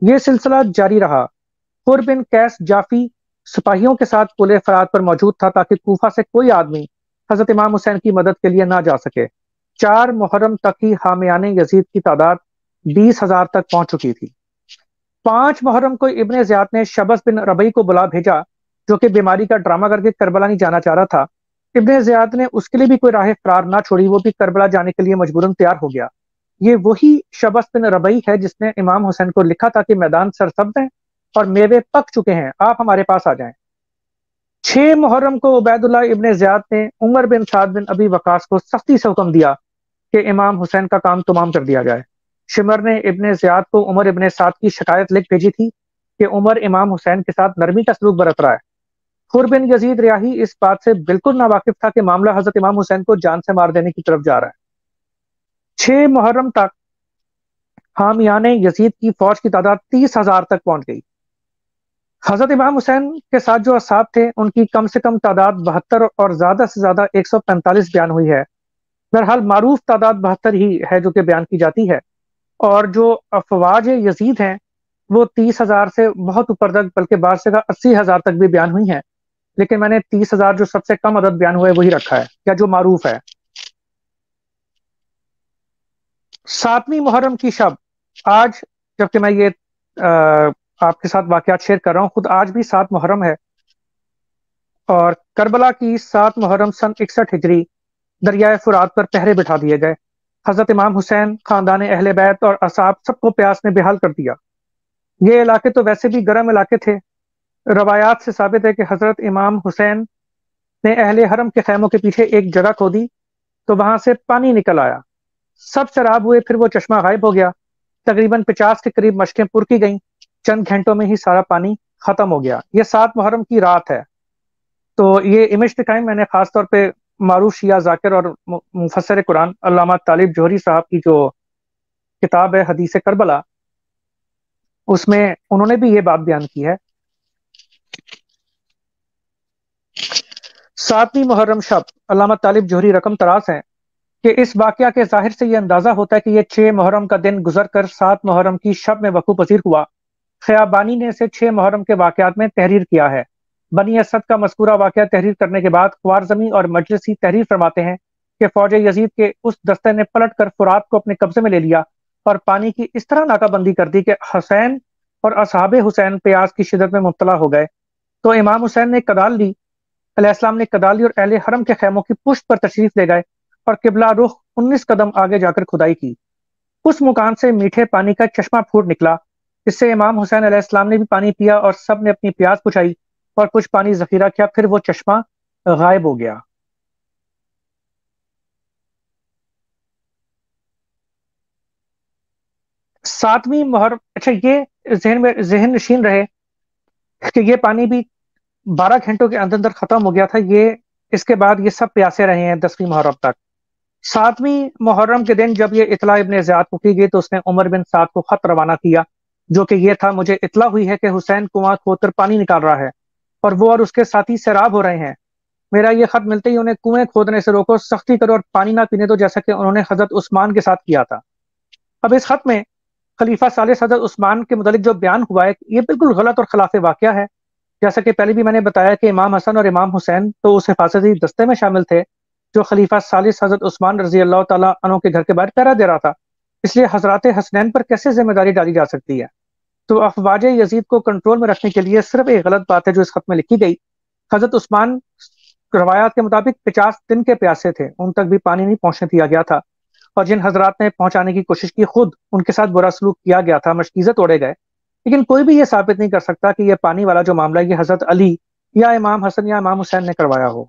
C: یہ سلسلہ جاری رہا۔ حر بن قیس جافی سپاہیوں کے ساتھ پل فرات پر موجود تھا تاکہ کوفہ سے کوئی آدمی حضرت امام حسین کی مدد کے لیے نہ جا سکے۔ 4 محرم تک ہی حامیان یزید کی تعداد 20,000 تک پہنچ چکی تھی۔ 5 محرم کو ابن زیاد نے شبس بن ربیع کو بلا بھیجا جو کہ بیماری کا ڈرامہ کر کے کربلا نہیں جانا چاہ رہا تھا۔ ابن زیاد نے اس کے لیے بھی کوئی راہ فرار نہ چھوڑی، وہ بھی کربلا جانے کے لیے مجبوراً تیار ہو گیا۔ یہ وہی شبس بن ربیع ہے جس نے امام حسین کو لکھا تھا کہ میدان سرسبز ہیں اور میوے پک چکے ہیں، آپ ہمارے پاس آ جائیں۔ 6 محرم کو عبید اللہ ابن زیاد نے عمر بن سعد بن ابی وقاص کو سختی سے حکم دیا کہ امام حسین کا کام تمام کر دیا جائے۔ شمر نے ابن زیاد کو عمر ابن سعد کی شکایت لکھ بھیجی تھی کہ عمر امام حسین کے ساتھ نرمی کا سلوک برت رہا ہے۔ خر بن یزید ریاحی اس بات سے بالکل ناواقف تھا کہ معاملہ حضرت امام حسین کو جان سے مار دینے کی طرف جا رہا ہے۔ 6 محرم تک حامیان یزید کی فوج کی تعداد 30,000 تک پہنچ گئی۔ حضرت امام حسین کے ساتھ جو اصحاب تھے ان کی کم سے کم تعداد 72 اور زیادہ سے زیادہ 145 بیان ہوئی ہے۔ بہرحال معروف تعداد 72 ہی ہے جو کہ بیان کی جاتی ہے، اور جو افواج یزید ہیں وہ 30,000 سے بہت اوپر تک، بلکہ بعض جگہ 80,000 تک بھی بیان ہوئی ہیں، لیکن میں نے 30,000 جو سب سے کم عدد بیان ہوا ہے وہی رکھا ہے، یا جو معروف ہے۔ 7ویں محرم کی شب، آج جبکہ میں یہ آپ کے ساتھ واقعات شیئر کر رہا ہوں، خود آج بھی 7 محرم ہے، اور کربلا کی 7 محرم سن 61 ہجری دریائے فرات پر پہرے بٹھا دیے گئے۔ حضرت امام حسین، خاندان اہل بیت اور اصحاب سب کو پیاس نے بحال کر دیا۔ یہ علاقے تو ویسے بھی گرم علاقے تھے۔ روایات سے ثابت ہے کہ حضرت امام حسین نے اہل حرم کے خیموں کے پیچھے ایک جگہ کھودی تو وہاں سے پانی نکل آیا، سب سیراب ہوئے، پھر وہ چشمہ غائب ہو گیا۔ تقریباً 50 کے قریب مشقیں پر کی گئیں، چند گھنٹوں میں ہی سارا پانی ختم ہو گیا۔ یہ 7 محرم کی رات ہے۔ تو یہ امیج دکھائیں میں نے خاص طور پہ معروف شیعہ ذاکر اور مفسر قرآن علامہ طالب جوہری صاحب کی جو کتاب ہے حدیث کربلا، اس میں انہوں نے بھی یہ بات بیان کی ہے۔ 7ویں محرم شب، علامہ طالب جوہری رقم تراز ہیں کہ اس واقعہ کے ظاہر سے یہ اندازہ ہوتا ہے کہ یہ 6 محرم کا دن گزر کر 7 محرم کی شب میں وقوع پذیر ہوا۔ خیابانی نے اسے 6 محرم کے واقعات میں تحریر کیا ہے۔ بنی اسد کا مذکورہ واقعہ تحریر کرنے کے بعد خوارزمی اور مجلسی تحریر فرماتے ہیں کہ فوج یزید کے اس دستے نے پلٹ کر فرات کو اپنے قبضے میں لے لیا اور پانی کی اس طرح ناکہ بندی کر دی کہ حسین اور اصحاب حسین پیاس کی شدت میں مبتلا ہو گئے۔ تو امام حسین نے کدال لی، علیہ السلام نے کدال لی اور اہل حرم کے خیموں کی پشت پر تشریف لے گئے اور قبلہ رخ 19 قدم آگے جا کر کھدائی کی۔ اس مکان سے میٹھے پانی کا چشمہ پھوٹ نکلا، اس سے امام حسین علیہ السلام نے بھی پانی پیا اور سب نے اپنی پیاس بجھائی اور کچھ پانی ذخیرہ کیا، پھر وہ چشمہ غائب ہو گیا۔ ساتویں محرم، اچھا یہ ذہن نشین رہے کہ یہ پانی بھی 12 گھنٹوں کے اندر ختم ہو گیا تھا۔ یہ اس کے بعد یہ سب پیاسے رہے ہیں 10ویں محرم تک۔ 7ویں محرم کے دن جب یہ اطلاع ابن زیاد کو کی گئی تو اس نے عمر بن سعد کو خط روانہ کیا، جو کہ یہ تھا: مجھے اطلاع ہوئی ہے کہ حسین کنواں کھود کر پانی نکال رہا ہے اور وہ اور اس کے ساتھی سیراب ہو رہے ہیں۔ میرا یہ خط ملتے ہی انہیں کنویں کھودنے سے روکو، سختی کرو اور پانی نہ پینے دو، جیسا کہ انہوں نے حضرت عثمان کے ساتھ کیا تھا۔ اب اس خط میں خلیفہ ثالث حضرت عثمان کے متعلق جو بیان ہوا ہے یہ بالکل غلط اور خلاف واقعہ ہے۔ جیسا کہ پہلے بھی میں نے بتایا کہ امام حسن اور امام حسین تو اس حفاظتی دستے میں شامل تھے جو خلیفہ ثالث حضرت عثمان رضی اللہ تعالیٰ عنہ کے گھر کے باہر پہرا دے رہا تھا، اس لیے حضرات حسنین پر کیسے ذمہ داری ڈالی جا سکتی ہے؟ تو افواج یزید کو کنٹرول میں رکھنے کے لیے صرف ایک غلط بات ہے جو اس خط میں لکھی گئی۔ حضرت عثمان روایات کے مطابق 50 دن کے پیاسے تھے، ان تک بھی پانی نہیں پہنچنے دیا گیا تھا، اور جن حضرات نے پہنچانے کی کوشش کی خود ان کے ساتھ برا سلوک کیا گیا تھا، مشکیزیں توڑے گئے۔ لیکن کوئی بھی یہ ثابت نہیں کر سکتا کہ یہ پانی والا جو معاملہ یہ حضرت علی یا امام حسن یا امام حسین نے کروایا ہو۔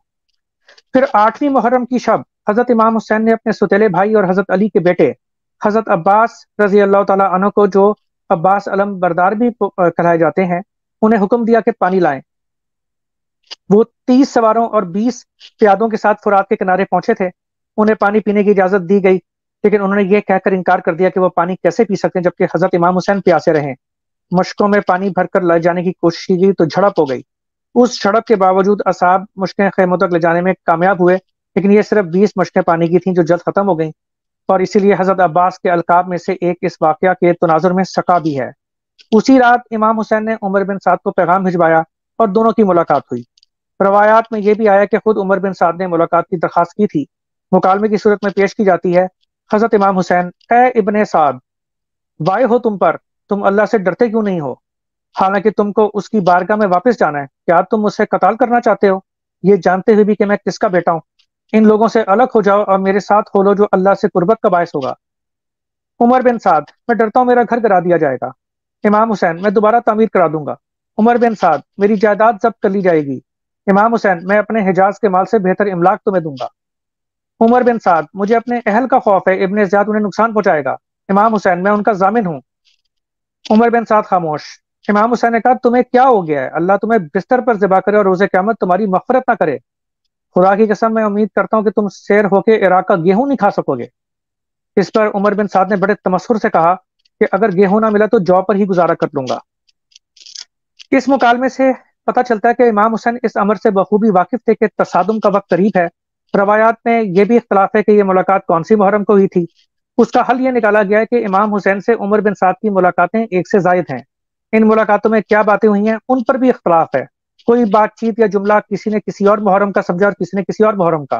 C: پھر 8ویں محرم کی شب حضرت امام حسین نے اپنے ستیلے بھائی اور حضرت علی کے بیٹے حضرت عباس رضی اللہ تعالیٰ عنہ کو، جو عباس علم بردار بھی کہلائے جاتے ہیں، انہیں حکم دیا کہ پانی لائیں۔ وہ 30 سواروں اور 20 پیادوں کے ساتھ فرات کے کنارے پہنچے تھے۔ انہیں پانی پینے کی اجازت دی گئی، لیکن انہوں نے یہ کہہ کر انکار کر دیا کہ وہ پانی کیسے پی سکتے ہیں جبکہ حضرت امام حسین پیاسے رہیں۔ مشکوں میں پانی بھر کر لے جانے کی کوشش کی گئی تو جھڑپ ہو گئی۔ اس جھڑپ کے باوجود اصحاب مشکیں خیموں تک لے جانے میں کامیاب ہوئے، لیکن یہ صرف 20 مشکیں پانی کی تھیں جو جلد ختم ہو گئیں، اور اسی لیے حضرت عباس کے القاب میں سے ایک اس واقعہ کے تناظر میں سقا بھی ہے۔ اسی رات امام حسین نے عمر بن سعد کو پیغام بھجوایا اور دونوں کی ملاقات ہوئی۔ روایات میں یہ بھی آیا کہ خود عمر بن سعد نے ملاقات کی درخواست کی تھی۔ مکالمے کی صورت میں پیش کی جاتی ہے: حضرت امام حسین، اے ابن سعد، وائے ہو تم پر، تم اللہ سے ڈرتے کیوں نہیں ہو؟ حالانکہ تم کو اس کی بارگاہ میں واپس جانا ہے، کیا تم مجھ سے قتال کرنا چاہتے ہو، یہ جانتے ہوئے بھی کہ میں کس کا بیٹا ہوں؟ ان لوگوں سے الگ ہو جاؤ اور میرے ساتھ ہو لو جو اللہ سے قربت کا باعث ہوگا۔ عمر بن سعد: میں ڈرتا ہوں میرا گھر گرا دیا جائے گا۔ امام حسین میں دوبارہ تعمیر کرا دوں گا۔ عمر بن سعد میری جائیداد ضبط کر لی جائے گی۔ امام حسین میں اپنے حجاز کے مال سے بہتر املاک تمہیں دوں گا۔ عمر بن سعد مجھے اپنے اہل کا خوف ہے، ابن زیاد انہیں نقصان پہنچائے گا۔ امام حسین میں ان کا ضامن ہوں۔ عمر بن سعد خاموش۔ امام حسین نے کہا تمہیں کیا ہو گیا ہے؟ اللہ تمہیں بستر پر ذبح کرے اور روز قیامت تمہاری مغفرت نہ کرے۔ خدا کی قسم میں امید کرتا ہوں کہ تم سیر ہو کے عراق کا گیہوں نہیں کھا سکو گے۔ اس پر عمر بن سعد نے بڑے تمسخر سے کہا کہ اگر گیہوں نہ ملا تو جو پر ہی گزارا کر لوں گا۔ اس مکالمے سے پتہ چلتا ہے کہ امام حسین اس امر سے بخوبی واقف تھے کہ تصادم کا وقت قریب ہے۔ روایات میں یہ بھی اختلاف ہے کہ یہ ملاقات کون سی محرم کو ہوئی تھی۔ اس کا حل یہ نکالا گیا ہے کہ امام حسین سے عمر بن سعد کی ملاقاتیں ایک سے زائد ہیں۔ ان ملاقاتوں میں کیا باتیں ہوئی ہیں ان پر بھی اختلاف ہے۔ کوئی بات چیت یا جملہ کسی نے کسی اور محرم کا سمجھا اور کسی نے کسی اور محرم کا۔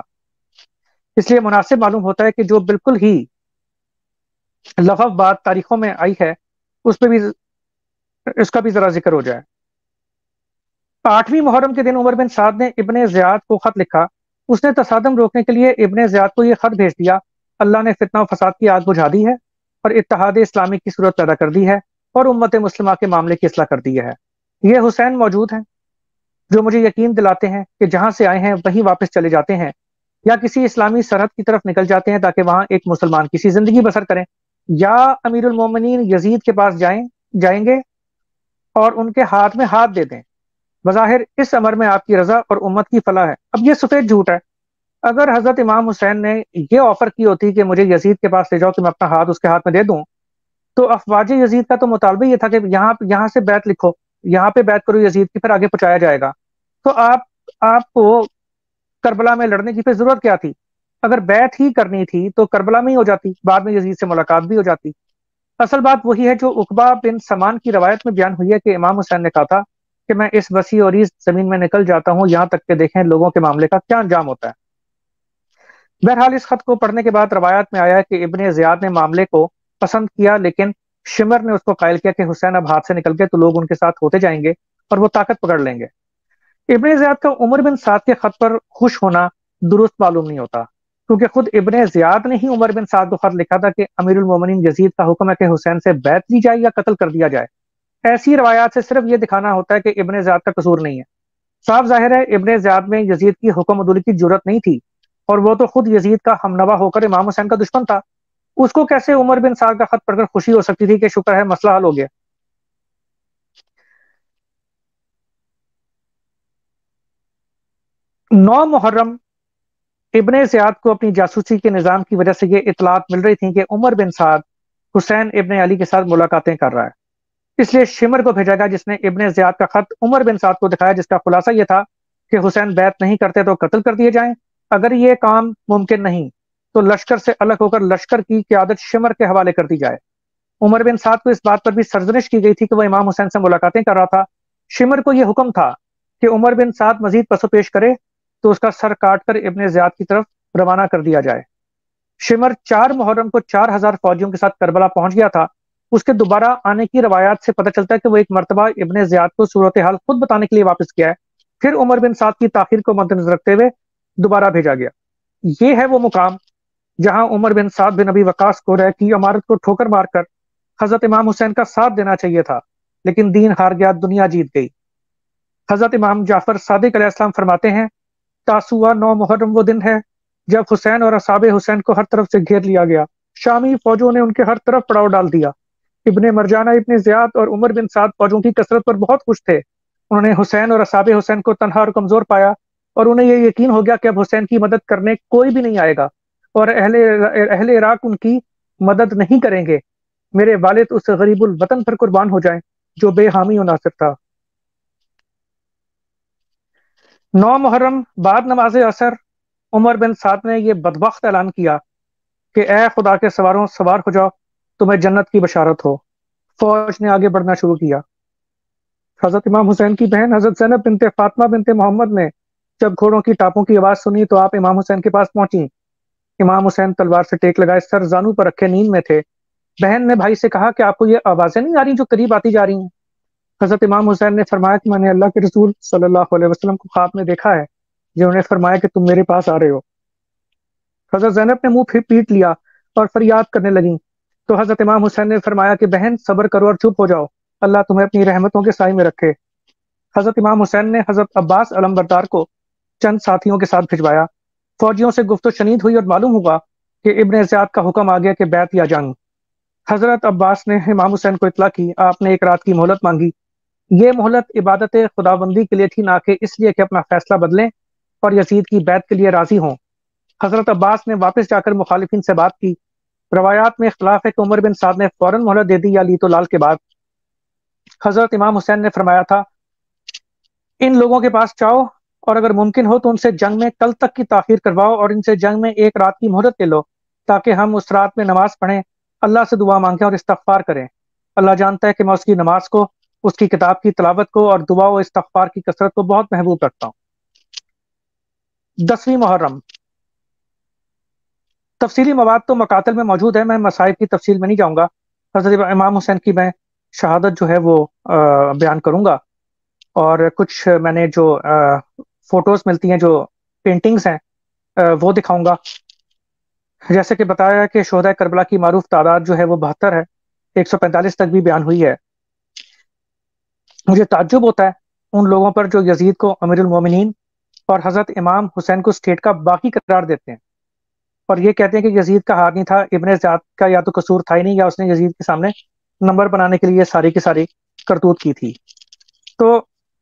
C: اس لیے مناسب معلوم ہوتا ہے کہ جو بالکل ہی لغو بات تاریخوں میں آئی ہے اس کا بھی ذرا ذکر ہو جائے۔ 8ویں محرم کے دن عمر بن سعد نے ابن زیاد کو خط لکھا۔ اس نے تصادم روکنے کے لیے ابن زیاد کو یہ خط بھیج دیا۔ اللہ نے فتنہ و فساد کی آگ بجھا دی ہے اور اتحاد اسلامی کی صورت پیدا کر دی ہے اور امت مسلمہ کے معاملے کی اصلاح کر دی ہے۔ یہ حسین موجود ہیں جو مجھے یقین دلاتے ہیں کہ جہاں سے آئے ہیں وہیں واپس چلے جاتے ہیں یا کسی اسلامی سرحد کی طرف نکل جاتے ہیں تاکہ وہاں ایک مسلمان کسی زندگی بسر کریں، یا امیر المومنین یزید کے پاس جائیں گے اور ان کے ہاتھ میں ہاتھ دے دیں۔ بظاہر اس امر میں آپ کی رضا اور امت کی فلاح ہے۔ اب یہ سفید جھوٹ ہے۔ اگر حضرت امام حسین نے یہ آفر کی ہوتی کہ مجھے یزید کے پاس لے جاؤ کہ میں اپنا ہاتھ اس کے ہاتھ میں دے دوں، تو افواج یزید کا تو مطالبہ یہ تھا کہ یہاں سے بیعت لکھو، یہاں پہ بیعت کرو یزید کی، پھر آگے پہنچایا جائے گا۔ تو آپ کو کربلا میں لڑنے کی پھر ضرورت کیا تھی؟ اگر بیعت ہی کرنی تھی تو کربلا میں ہی ہو جاتی، بعد میں یزید سے ملاقات بھی ہو جاتی۔ اصل بات وہی ہے جو عقبہ بن سمان کی روایت میں بیان ہوئی ہے کہ امام حسین نے کہا تھا کہ میں اس وسیع اور عریض زمین میں نکل جاتا ہوں یہاں تک کہ دیکھیں لوگوں کے معاملے کا کیا انجام ہوتا ہے۔ بہرحال اس خط کو پڑھنے کے بعد روایات میں آیا کہ ابن زیاد نے معاملے کو پسند کیا، لیکن شمر نے اس کو قائل کیا کہ حسین اب ہاتھ سے نکل گئے تو لوگ ان کے ساتھ ہوتے جائیں گے اور وہ طاقت پکڑ لیں گے۔ ابن زیاد کا عمر بن سعد کے خط پر خوش ہونا درست معلوم نہیں ہوتا، کیونکہ خود ابن زیاد نے ہی عمر بن سعد کو خط لکھا تھا کہ امیر المومنین یزید کا حکم ہے کہ حسین سے بیعت لی جائے یا قتل کر دیا جائے۔ ایسی روایات سے صرف یہ دکھانا ہوتا ہے کہ ابن زیاد کا قصور نہیں ہے۔ صاف ظاہر ہے ابن زیاد میں یزید کی حکم عدولی کی جرت نہیں تھی، اور وہ تو خود یزید کا ہمنوا ہو کر امام حسین کا دشمن تھا۔ اس کو کیسے عمر بن سعد کا خط پڑھ کر خوشی ہو سکتی تھی کہ شکر ہے مسئلہ حل ہو گیا۔ 9 محرم ابن زیاد کو اپنی جاسوسی کے نظام کی وجہ سے یہ اطلاعات مل رہی تھیں کہ عمر بن سعد حسین ابن علی کے ساتھ ملاقاتیں کر رہا ہے۔ اس لیے شمر کو بھیجا گیا جس نے ابن زیاد کا خط عمر بن سعد کو دکھایا، جس کا خلاصہ یہ تھا کہ حسین بیعت نہیں کرتے تو قتل کر دیے جائیں۔ اگر یہ کام ممکن نہیں تو لشکر سے الگ ہو کر لشکر کی قیادت شمر کے حوالے کر دی جائے۔ عمر بن سعد کو اس بات پر بھی سرزنش کی گئی تھی کہ وہ امام حسین سے ملاقاتیں کر رہا تھا۔ شمر کو یہ حکم تھا کہ عمر بن سعد مزید پسو پیش کرے تو اس کا سر کاٹ کر ابن زیاد کی طرف روانہ کر دیا جائے۔ شمر 4 محرم کو 4000 فوجیوں کے ساتھ کربلا پہنچ گیا تھا۔ اس کے دوبارہ آنے کی روایات سے پتہ چلتا ہے کہ وہ ایک مرتبہ ابن زیاد کو صورتحال خود بتانے کے لیے واپس کیا ہے، پھر عمر بن سعد کی تاخیر کو مد نظر رکھتے ہوئے دوبارہ بھیجا گیا۔ یہ ہے وہ مقام جہاں عمر بن سعد بن ابی وقاص کو رہ کی عمارت کو ٹھوکر مار کر حضرت امام حسین کا ساتھ دینا چاہیے تھا، لیکن دین ہار گیا، دنیا جیت گئی۔ حضرت امام جعفر صادق علیہ السلام فرماتے ہیں تاسوعہ 9 محرم وہ دن ہے جب حسین اور اصحاب حسین کو ہر طرف سے گھیر لیا گیا۔ شامی فوجوں نے ان کے ہر طرف پڑاؤ ڈال دیا۔ ابن مرجانہ ابن زیاد اور عمر بن سعد فوجوں کی کثرت پر بہت خوش تھے۔ انہوں نے حسین اور اصحاب حسین کو تنہا اور کمزور پایا اور انہیں یہ یقین ہو گیا کہ اب حسین کی مدد کرنے کوئی بھی نہیں آئے گا اور اہل عراق ان کی مدد نہیں کریں گے۔ میرے والد اس غریب الوطن پر قربان ہو جائیں جو بے حامی و ناصر تھا۔ 9 محرم بعد نماز عصر عمر بن سعد نے یہ بدبخت اعلان کیا کہ اے خدا کے سواروں سوار ہو جاؤ، تمہیں جنت کی بشارت ہو۔ فوج نے آگے بڑھنا شروع کیا۔ حضرت امام حسین کی بہن حضرت زینب بنت فاطمہ بنت محمد نے جب گھوڑوں کی ٹاپوں کی آواز سنی تو آپ امام حسین کے پاس پہنچی۔ امام حسین تلوار سے ٹیک لگائے سر زانو پر رکھے نیند میں تھے۔ بہن نے بھائی سے کہا کہ آپ کو یہ آوازیں نہیں آ رہی جو قریب آتی جا رہی ہیں؟ حضرت امام حسین نے فرمایا کہ میں نے اللہ کے رسول صلی اللہ علیہ وسلم کو خواب میں دیکھا ہے جنہوں نے فرمایا کہ تم میرے پاس آ رہے ہو۔ حضرت زینب نے منہ پھر پیٹ لیا اور فریاد کرنے لگیں تو حضرت امام حسین نے فرمایا کہ بہن صبر کرو اور چپ ہو جاؤ، اللہ تمہیں اپنی رحمتوں کے سائے میں رکھے۔ حضرت امام حسین نے حضرت عباس علمبردار کو چند ساتھیوں کے ساتھ بھجوایا۔ فوجیوں سے گفت و شنید ہوئی اور معلوم ہوا کہ ابن زیاد کا حکم آ گیا کہ بیعت یا جنگ۔ حضرت عباس نے امام حسین کو اطلاع کی، آپ نے ایک رات کی مہلت مانگی۔ یہ مہلت عبادت خداوندی کے لیے تھی، نہ کہ اس لیے کہ اپنا فیصلہ بدلیں اور یزید کی بیعت کے لیے راضی ہوں۔ حضرت عباس نے واپس جا کر مخالفین سے بات کی۔ روایات میں اختلاف ہے کہ عمر بن سعد نے فوراً مہلت دے دی یا لیت و لال کے بعد۔ حضرت امام حسین نے فرمایا تھا، ان لوگوں کے پاس جاؤ اور اگر ممکن ہو تو ان سے جنگ میں کل تک کی تاخیر کرواؤ اور ان سے جنگ میں ایک رات کی مہلت لے لو، تاکہ ہم اس رات میں نماز پڑھیں، اللہ سے دعا مانگیں اور استغفار کریں۔ اللہ جانتا ہے کہ میں اس کی نماز کو، اس کی کتاب کی تلاوت کو اور دعا و استغفار کی کثرت کو بہت محبوب رکھتا ہوں۔ 10ویں محرم۔ تفصیلی مواد تو مقاتل میں موجود ہے، میں مصائب کی تفصیل میں نہیں جاؤں گا۔ حضرت امام حسین کی میں شہادت جو ہے وہ بیان کروں گا، اور کچھ میں نے جو فوٹوز ملتی ہیں، جو پینٹنگز ہیں، وہ دکھاؤں گا۔ جیسے کہ بتایا کہ شہداء کربلا کی معروف تعداد جو ہے وہ 72 ہے، 145 تک بھی بیان ہوئی ہے۔ مجھے تعجب ہوتا ہے ان لوگوں پر جو یزید کو امیر المومنین اور حضرت امام حسین کو اسٹیٹ کا باقی قرار دیتے ہیں، اور یہ کہتے ہیں کہ یزید کا ہاتھ نہیں تھا، ابن زیاد کا یا تو قصور تھا ہی نہیں، یا اس نے یزید کے سامنے نمبر بنانے کے لیے ساری کی ساری کرتوت کی تھی۔ تو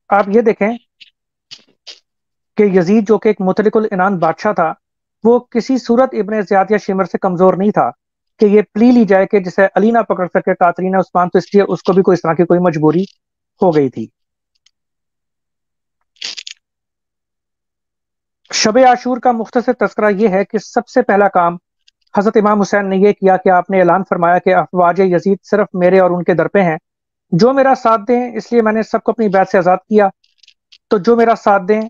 C: آپ یہ دیکھیں کہ یزید جو کہ ایک مطلق العنان بادشاہ تھا، وہ کسی صورت ابن زیاد یا شمر سے کمزور نہیں تھا کہ یہ پلی لی جائے کہ جسے علی نہ پکڑ سکے قاتلین عثمان، تو اس لیے اس کو بھی کوئی اس طرح کی کوئی مجبوری ہو گئی تھی۔ شب عاشور کا مختصر تذکرہ یہ ہے کہ سب سے پہلا کام حضرت امام حسین نے یہ کیا کہ آپ نے اعلان فرمایا کہ افواج یزید صرف میرے اور ان کے در پہ ہیں، جو میرا ساتھ دیں، اس لیے میں نے سب کو اپنی بیعت سے آزاد کیا، تو جو میرا ساتھ دیں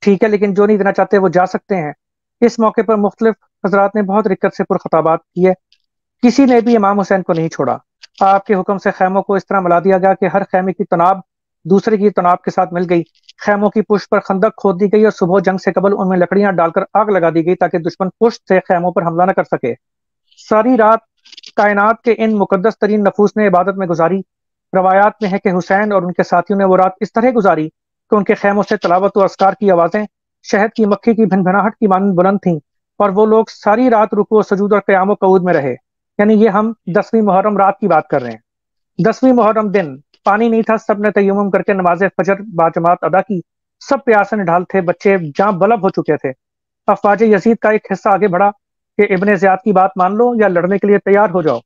C: ٹھیک ہے، لیکن جو نہیں دینا چاہتے وہ جا سکتے ہیں۔ اس موقع پر مختلف حضرات نے بہت رکت سے پرخطابات کیے، کسی نے بھی امام حسین کو نہیں چھوڑا۔ آپ کے حکم سے خیموں کو اس طرح ملا دیا گیا کہ ہر خیمے کی تناب دوسرے کی تناب کے ساتھ مل گئی، خیموں کی پشت پر خندق کھود دی گئی اور صبح جنگ سے قبل ان میں لکڑیاں ڈال کر آگ لگا دی گئی تاکہ دشمن پشت سے خیموں پر حملہ نہ کر سکے۔ ساری رات کائنات کے ان مقدس ترین نفوس نے عبادت میں گزاری۔ روایات میں ہے کہ حسین اور ان کے ساتھیوں نے وہ رات اس طرح گزاری کہ ان کے خیموں سے تلاوت و اذکار کی آوازیں شہد کی مکھی کی بھنبھناہٹ کی مانند بلند تھیں، اور وہ لوگ ساری رات رکوع و سجود اور قیام و قعود میں رہے۔ یعنی یہ ہم 10ویں محرم رات کی بات کر رہے ہیں۔ 10ویں محرم دن پانی نہیں تھا، سب نے تیمم کر کے نماز فجر باجماعت ادا کی، سب پیاسے نڈھال تھے، بچے جاں بلب ہو چکے تھے۔ افواج یزید کا ایک حصہ آگے بڑھا کہ ابن زیاد کی بات مان لو یا لڑنے کے لیے تیار ہو جاؤ۔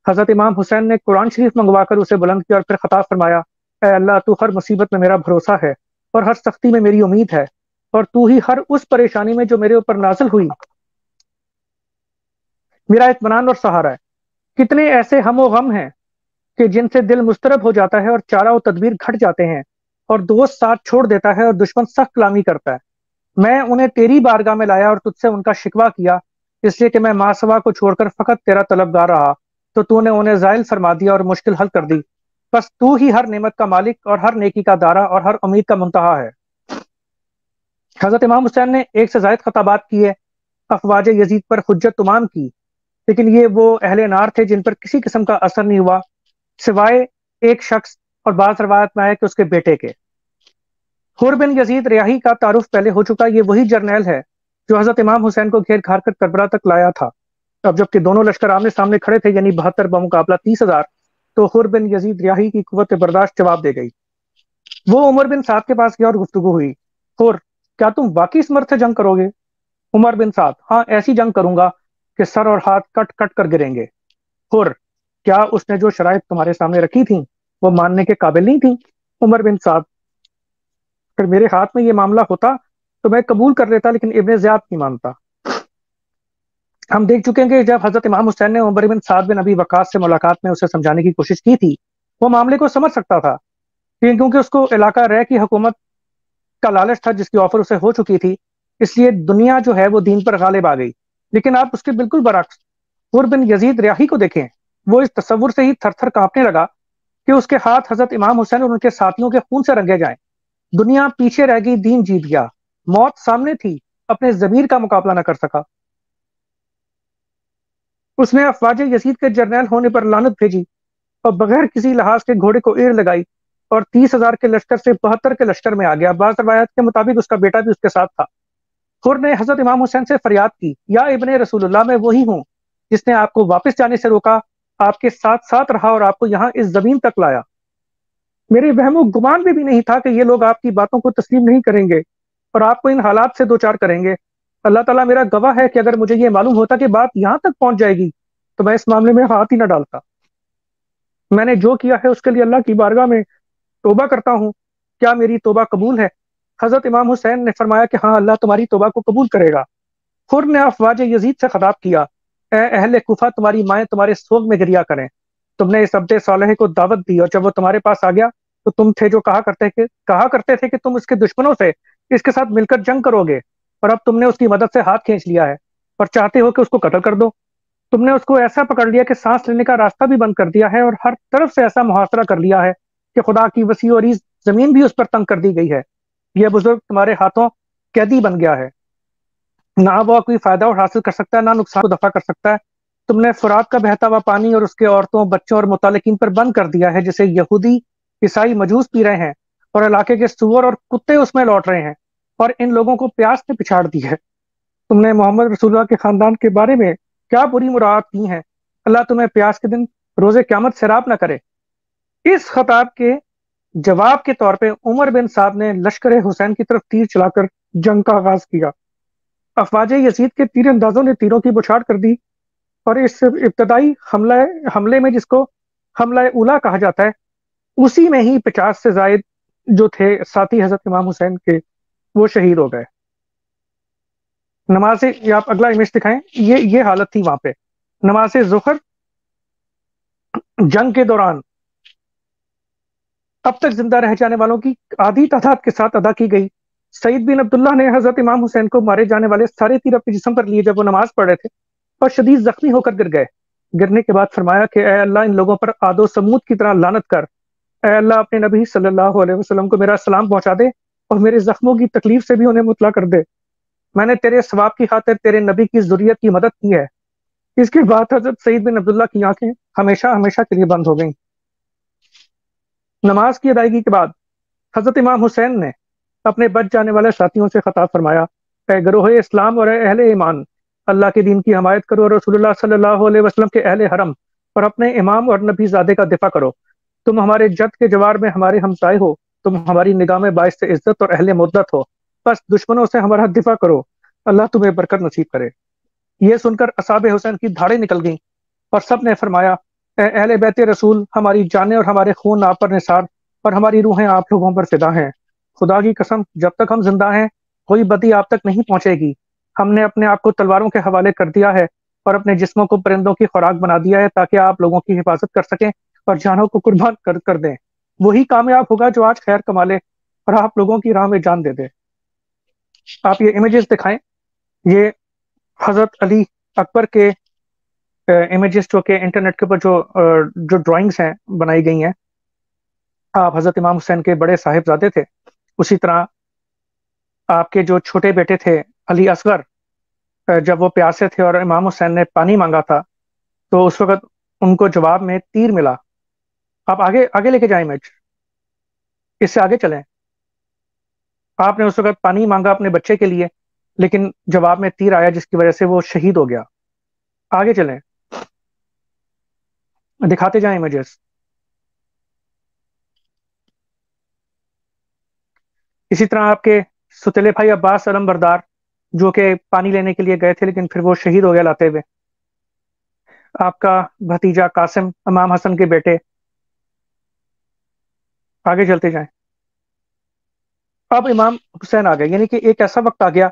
C: حضرت امام حسین نے قرآن شریف منگوا کر اسے بلند کیا اور پھر خطاب فرمایا، اے اللہ، تو ہر مصیبت میں میرا بھروسہ ہے اور ہر سختی میں میری امید ہے، اور تو ہی ہر اس پریشانی میں جو میرے اوپر نازل ہوئی میرا اطمینان اور سہارا ہے۔ کتنے ایسے ہم و غم ہیں کہ جن سے دل مضطرب ہو جاتا ہے اور چارہ و تدبیر گھٹ جاتے ہیں، اور دوست ساتھ چھوڑ دیتا ہے اور دشمن سخت کلامی کرتا ہے۔ میں انہیں تیری بارگاہ میں لایا اور تجھ سے ان کا شکوہ کیا، اس لیے کہ میں ماسوا کو چھوڑ کر فقط تیرا طلبگار رہا، تو نے انہیں زائل فرما دیا اور مشکل حل کر دی۔ بس تو ہی ہر نعمت کا مالک اور ہر نیکی کا دارا اور ہر امید کا منتہا ہے۔ حضرت امام حسین نے ایک سے زائد خطابات کیے، افواج یزید پر حجت تمام کی، لیکن یہ وہ اہل نار تھے جن پر کسی قسم کا اثر نہیں ہوا سوائے ایک شخص، اور بعض روایت میں آئے کہ اس کے بیٹے کے۔ حر بن یزید ریاحی کا تعارف پہلے ہو چکا، یہ وہی جرنیل ہے جو حضرت امام حسین کو گھیر گھار کر کربلا تک لایا تھا۔ اب جبکہ دونوں لشکر آمنے سامنے کھڑے تھے، یعنی 72 بمقابلہ 30,000، تو حر بن یزید ریاحی کی قوت برداشت جواب دے گئی۔ وہ عمر بن سعد کے پاس گیا اور گفتگو ہوئی۔ حر، کیا تم واقعی اس مرد سے جنگ کرو گے؟ عمر بن سعد، ہاں، ایسی جنگ کروں گا کہ سر اور ہاتھ کٹ کٹ کر گریں گے۔ حر، کیا اس نے جو شرائط تمہارے سامنے رکھی تھیں وہ ماننے کے قابل نہیں تھیں؟ عمر بن سعد، اگر میرے ہاتھ میں یہ معاملہ ہوتا تو میں قبول کر لیتا، لیکن ابن زیاد نہیں مانتا۔ ہم دیکھ چکے ہیں کہ جب حضرت امام حسین نے عمر بن سعد بن ابی وقاص سے ملاقات میں اسے سمجھانے کی کوشش کی تھی، وہ معاملے کو سمجھ سکتا تھا، کیونکہ اس کو علاقہ رہ کی حکومت کا لالچ تھا جس کی آفر اسے ہو چکی تھی، اس لیے دنیا جو ہے وہ دین پر غالب آ گئی۔ لیکن آپ اس کے بالکل برعکس حر بن یزید ریاحی کو دیکھیں، وہ اس تصور سے ہی تھر تھر کانپنے لگا کہ اس کے ہاتھ حضرت امام حسین اور ان کے ساتھیوں کے خون سے رنگے جائیں۔ دنیا پیچھے رہ گئی، دین جیت گیا، موت سامنے تھی، اپنے ضمیر کا مقابلہ نہ کر سکا۔ اس نے افواج یزید کے جرنیل ہونے پر لعنت بھیجی، اور بغیر کسی لحاظ کے گھوڑے کو ایڑ لگائی اور 30,000 کے لشکر سے 72 کے لشکر میں آ گیا۔ بعض روایات کے مطابق اس کا بیٹا بھی اس کے ساتھ تھا۔ حر نے حضرت امام حسین سے فریاد کی، یا ابن رسول اللہ، میں وہی ہوں جس نے آپ کو واپس جانے سے روکا، آپ کے ساتھ ساتھ رہا اور آپ کو یہاں اس زمین تک لایا۔ میرے وہم و گمان میں بھی نہیں تھا کہ یہ لوگ آپ کی باتوں کو تسلیم نہیں کریں گے اور آپ کو ان حالات سے دوچار کریں گے۔ اللہ تعالیٰ میرا گواہ ہے کہ اگر مجھے یہ معلوم ہوتا کہ بات یہاں تک پہنچ جائے گی تو میں اس معاملے میں ہاتھ ہی نہ ڈالتا۔ میں نے جو کیا ہے اس کے لیے اللہ کی بارگاہ میں توبہ کرتا ہوں، کیا میری توبہ قبول ہے؟ حضرت امام حسین نے فرمایا کہ ہاں، اللہ تمہاری توبہ کو قبول کرے گا۔ حر نے افواج یزید سے خطاب کیا، اے اہل کوفہ، تمہاری مائیں تمہارے سوگ میں گریا کریں۔ تم نے اس عبد صالح کو دعوت دی اور جب وہ تمہارے پاس آ گیا تو تم تھے جو کہا کرتے تھے کہ تم اس کے دشمنوں سے اس کے ساتھ مل کر جنگ کرو گے، اور اب تم نے اس کی مدد سے ہاتھ کھینچ لیا ہے اور چاہتے ہو کہ اس کو قتل کر دو۔ تم نے اس کو ایسا پکڑ لیا کہ سانس لینے کا راستہ بھی بند کر دیا ہے اور ہر طرف سے ایسا محاصرہ کر لیا ہے کہ خدا کی وسیع و عریض زمین بھی اس پر تنگ کر دی گئی ہے۔ یہ بزرگ تمہارے ہاتھوں قیدی بن گیا ہے، نہ وہ کوئی فائدہ حاصل کر سکتا ہے، نہ نقصان کو دفع کر سکتا ہے۔ تم نے فرات کا بہتا ہوا پانی اور اس کے عورتوں، بچوں اور متعلقین پر بند کر دیا ہے، جسے یہودی، عیسائی، مجوس پی رہے ہیں، اور علاقے کے سور اور کتے اس میں لوٹ رہے ہیں، اور ان لوگوں کو پیاس نے پچھاڑ دی ہے۔ تم نے محمد رسول اللہ کے خاندان کے بارے میں کیا بری مراعات کی ہیں، اللہ تمہیں پیاس کے دن روز قیامت سیراب نہ کرے۔ اس خطاب کے جواب کے طور پہ عمر بن سعد نے لشکر حسین کی طرف تیر چلا کر جنگ کا آغاز کیا۔ افواج یزید کے تیر اندازوں نے تیروں کی بچھاڑ کر دی، اور اس ابتدائی حملے میں، جس کو حملہ اولا کہا جاتا ہے، اسی میں ہی 50 سے زائد جو تھے ساتھی حضرت امام حسین کے، وہ شہید ہو گئے۔ نماز، یہ آپ اگلا امیج دکھائیں، یہ حالت تھی وہاں پہ۔ نماز ظہر جنگ کے دوران اب تک زندہ رہ جانے والوں کی آدھی تعداد کے ساتھ ادا کی گئی۔ سعید بن عبداللہ نے حضرت امام حسین کو مارے جانے والے سارے تیر اپنے جسم پر لیے جب وہ نماز پڑھ رہے تھے، اور شدید زخمی ہو کر گر گئے۔ گرنے کے بعد فرمایا کہ اے اللہ، ان لوگوں پر عاد و سمود کی طرح لعنت کر۔ اے اللہ، اپنے نبی صلی اللہ علیہ وسلم کو میرا سلام پہنچا دے اور میرے زخموں کی تکلیف سے بھی انہیں مطلع کر دے۔ میں نے تیرے ثواب کی خاطر تیرے نبی کی ذریت کی مدد کی ہے۔ اس کے بعد حضرت سعید بن عبداللہ کی آنکھیں ہمیشہ ہمیشہ کے لیے بند ہو گئیں۔ نماز کی ادائیگی کے بعد حضرت امام حسین نے اپنے بچ جانے والے ساتھیوں سے خطاب فرمایا، اے گروہ اسلام اور اے اہل ایمان، اللہ کے دین کی حمایت کرو اور رسول اللہ صلی اللہ علیہ وسلم کے اہل حرم اور اپنے امام اور نبی زادے کا دفاع کرو۔ تم ہمارے جد کے جوار میں ہمارے ہمسائے ہو، تم ہماری نگاہ میں باعث عزت اور اہل مدت ہو، بس دشمنوں سے ہمارا دفاع کرو، اللہ تمہیں برکت نصیب کرے۔ یہ سن کر اصحاب حسین کی دھاڑیں نکل گئیں اور سب نے فرمایا، اے اہل بیت رسول، ہماری جانیں اور ہمارے خون آپ پر نثار اور ہماری روحیں آپ لوگوں پر فدا ہیں۔ خدا کی قسم، جب تک ہم زندہ ہیں کوئی بدی آپ تک نہیں پہنچے گی۔ ہم نے اپنے آپ کو تلواروں کے حوالے کر دیا ہے اور اپنے جسموں کو پرندوں کی خوراک بنا دیا ہے تاکہ آپ لوگوں کی حفاظت کر سکیں اور جانوں کو قربان کر دیں۔ وہی کامیاب ہوگا جو آج خیر کما لے اور آپ لوگوں کی راہ میں جان دے دے۔ آپ یہ امیجز دکھائیں، یہ حضرت علی اکبر کے امیجز جو کہ انٹرنیٹ کے اوپر جو ڈرائنگز ہیں بنائی گئی ہیں۔ آپ حضرت امام حسین کے بڑے صاحبزادے تھے، اسی طرح آپ کے جو چھوٹے بیٹے تھے علی اصغر، جب وہ پیاسے تھے اور امام حسین نے پانی مانگا تھا تو اس وقت ان کو جواب میں تیر ملا۔ آپ آگے لے کے جائیں امیج، اس سے آگے چلیں۔ آپ نے اس وقت پانی مانگا اپنے بچے کے لیے، لیکن جواب میں تیر آیا جس کی وجہ سے وہ شہید ہو گیا۔ آگے چلیں، دکھاتے جائیں امیجز۔ اسی طرح آپ کے ستیلے بھائی عباس علم بردار، جو کہ پانی لینے کے لیے گئے تھے لیکن پھر وہ شہید ہو گیا لاتے ہوئے۔ آپ کا بھتیجا قاسم، امام حسن کے بیٹے۔ آگے چلتے جائیں۔ اب امام حسین آ گئے، یعنی کہ ایک ایسا وقت آ گیا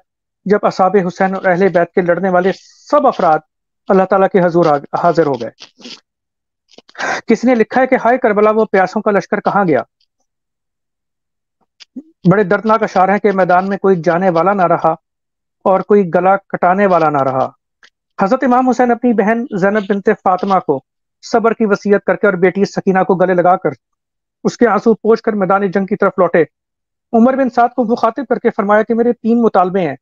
C: جب اصحاب حسین اور اہل بیت کے لڑنے والے سب افراد اللہ تعالیٰ کے حضور حاضر ہو گئے۔ کس نے لکھا ہے کہ ہائے کربلا، وہ پیاسوں کا لشکر کہاں گیا؟ بڑے دردناک اشعار ہیں کہ میدان میں کوئی جانے والا نہ رہا اور کوئی گلا کٹانے والا نہ رہا۔ حضرت امام حسین اپنی بہن زینب بنت فاطمہ کو صبر کی وصیت کر کے اور بیٹی سکینہ کو گلے لگا کر اس کے آنسو پوچھ کر میدان جنگ کی طرف لوٹے۔ عمر بن سعد کو مخاطب کر کے فرمایا کہ میرے 3 مطالبے ہیں،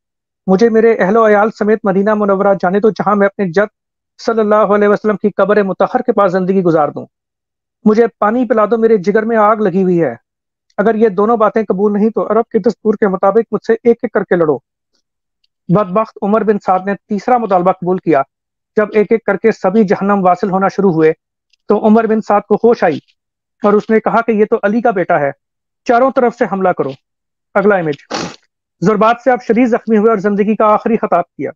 C: مجھے میرے اہل و عیال سمیت مدینہ منورہ جانے دو، جہاں میں اپنے جد صلی اللہ علیہ وسلم کی قبر مطہر کے پاس زندگی گزار دوں۔ مجھے پانی پلا دو، میرے جگر میں آگ لگی ہوئی ہے۔ اگر یہ دونوں باتیں قبول نہیں تو عرب کے دستور کے مطابق مجھ سے ایک ایک کر کے لڑو۔ بدبخت عمر بن سعد نے تیسرا مطالبہ قبول کیا۔ جب ایک ایک کر کے سبھی جہنم واصل ہونا شروع ہوئے تو عمر بن سعد کو ہوش آئی اور اس نے کہا کہ یہ تو علی کا بیٹا ہے، چاروں طرف سے حملہ کرو۔ اگلا امیج، ضربات سے آپ شدید زخمی ہوئے اور زندگی کا آخری خطاب کیا۔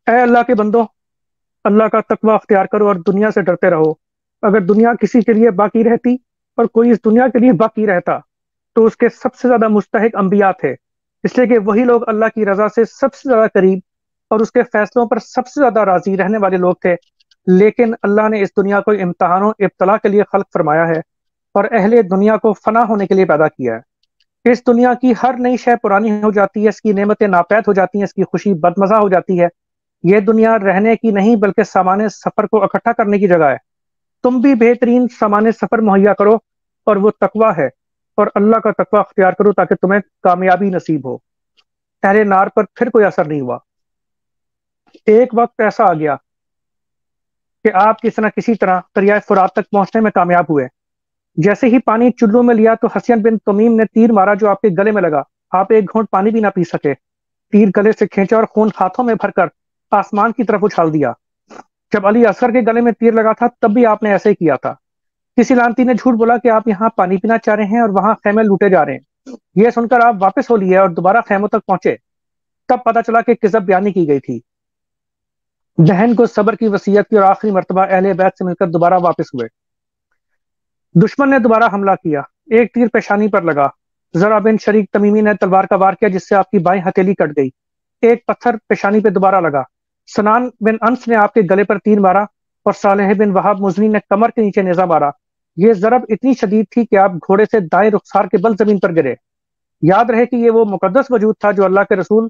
C: اے اللہ کے بندو، اللہ کا تقوی اختیار کرو اور دنیا سے ڈرتے رہو۔ اگر دنیا کسی کے لیے باقی رہتی اور کوئی اس دنیا کے لیے باقی رہتا تو اس کے سب سے زیادہ مستحق انبیاء تھے، اس لیے کہ وہی لوگ اللہ کی رضا سے سب سے زیادہ قریب اور اس کے فیصلوں پر سب سے زیادہ راضی رہنے والے لوگ تھے۔ لیکن اللہ نے اس دنیا کو امتحان و ابتلا کے لیے خلق فرمایا ہے اور اہل دنیا کو فنا ہونے کے لیے پیدا کیا ہے۔ اس دنیا کی ہر نئی شے پرانی ہو جاتی ہے، اس کی نعمتیں ناپید ہو جاتی ہیں، اس کی خوشی بدمزہ ہو جاتی ہے۔ یہ دنیا رہنے کی نہیں بلکہ سامان سفر کو اکٹھا کرنے کی جگہ ہے۔ تم بھی بہترین سامان سفر مہیا کرو اور وہ تقوی ہے، اور اللہ کا تقوی اختیار کرو تاکہ تمہیں کامیابی نصیب ہو۔ اہل نار پر پھر کوئی اثر نہیں ہوا۔ ایک وقت ایسا آ گیا کہ آپ کسی نہ کسی طرح دریائے فرات تک پہنچنے میں کامیاب ہوئے۔ جیسے ہی پانی چلو میں لیا تو حسین بن تمیم نے تیر مارا جو آپ کے گلے میں لگا۔ آپ ایک گھونٹ پانی بھی نہ پی سکے۔ تیر گلے سے کھینچا اور خون ہاتھوں میں بھر کر آسمان کی طرف اچھال دیا۔ جب علی اصغر کے گلے میں تیر لگا تھا تب بھی آپ نے ایسے ہی کیا تھا۔ کسی لانتی نے جھوٹ بولا کہ آپ یہاں پانی پینا چاہ رہے ہیں اور وہاں خیمے لوٹے جا رہے ہیں۔ یہ سن کر آپ واپس ہو لیے اور دوبارہ خیموں تک پہنچے۔ تب پتہ چلا کہ کذب بیانی کی گئی تھی۔ بہن کو صبر کی وصیت کی اور آخری مرتبہ اہل بیت سے مل کر دوبارہ واپس ہوئے۔ دشمن نے دوبارہ حملہ کیا۔ ایک تیر پیشانی پر لگا۔ ذرا بن شریک تمیمی نے تلوار کا وار کیا جس سے آپ کی بائیں ہتھیلی کٹ گئی۔ ایک پتھر پیشانی پہ دوبارہ لگا۔ سنان بن انس نے آپ کے گلے پر تیر مارا اور صالح بن وہاب مزنی نے کمر کے نیچے نیزہ مارا۔ یہ ضرب اتنی شدید تھی کہ آپ گھوڑے سے دائیں رخسار کے بل زمین پر گرے۔ یاد رہے کہ یہ وہ مقدس وجود تھا جو اللہ کے رسول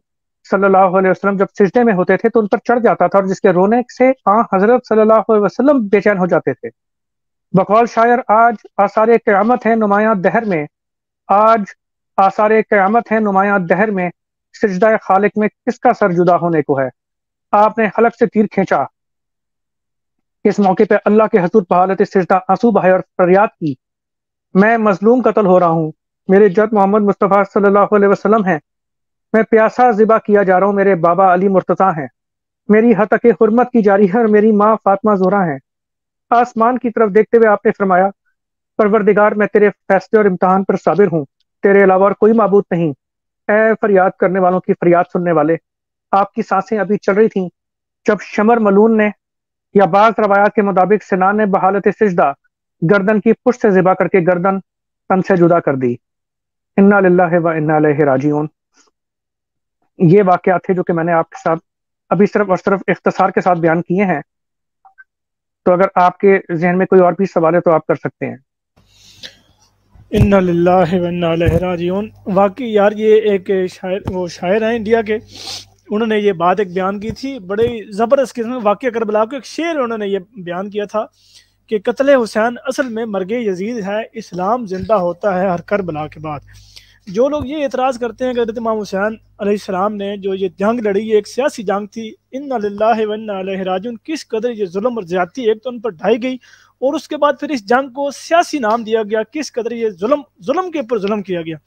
C: صلی اللہ علیہ وسلم جب سجدے میں ہوتے تھے تو ان پر چڑھ جاتا تھا اور جس کے رونے سے حضرت صلی اللہ علیہ وسلم بے چین ہو جاتے تھے۔ بقول شاعر، آج آثار قیامت ہے نمایاں دہر میں، آج آثار قیامت ہے نمایاں دہر میں، سجدہ خالق میں کس کا سر جدا ہونے کو ہے۔ آپ نے حلق سے تیر کھینچا۔ اس موقع پہ اللہ کے حضور بحالت سجدہ آنسو بہائے اور فریاد کی، میں مظلوم قتل ہو رہا ہوں، میرے جد محمد مصطفیٰ صلی اللہ علیہ وسلم ہیں، میں پیاسا ذبح کیا جا رہا ہوں، میرے بابا علی مرتضیٰ ہیں، میری حتق حرمت کی جاری ہے اور میری ماں فاطمہ زہرا ہیں۔ آسمان کی طرف دیکھتے ہوئے آپ نے فرمایا، پروردگار میں تیرے فیصلے اور امتحان پر صابر ہوں، تیرے علاوہ اور کوئی معبود نہیں۔ اے فریاد کرنے والوں کی فریاد سننے والے، آپ کی سانسیں ابھی چل رہی تھیں جب شمر ملون نے یا بعض روایات کے مطابق سنان نے بحالت سجدہ گردن کی پشت سے ذبح کر کے گردن تن سے جدا کر دی۔ انا للہ و انا الیہ راجعون۔ یہ واقعات تھے جو کہ میں نے آپ کے ساتھ ابھی صرف اور صرف اختصار کے ساتھ بیان کیے ہیں۔ تو اگر آپ کے ذہن میں کوئی اور بھی سوال ہے تو آپ کر سکتے ہیں۔
B: انا للہ و انا الیہ راجعون۔ واقعی یار یہ ایک شاعر ہیں انڈیا کے، انہوں نے یہ بات ایک بیان کی تھی، بڑے زبردست قسم واقعہ کربلا کو ایک شعر انہوں نے یہ بیان کیا تھا کہ قتل حسین اصل میں مرگ یزید ہے، اسلام زندہ ہوتا ہے ہر کربلا کے بعد۔ جو لوگ یہ اعتراض کرتے ہیں کہ حضرت امام حسین علیہ السلام نے جو یہ جنگ لڑی یہ ایک سیاسی جنگ تھی، انا للہ و انا الیہ راجعون، کس قدر یہ ظلم اور زیادتی ایک تو ان پر ڈھائی گئی اور اس کے بعد پھر اس جنگ کو سیاسی نام دیا گیا، کس قدر یہ ظلم کے اوپر ظلم کیا گیا۔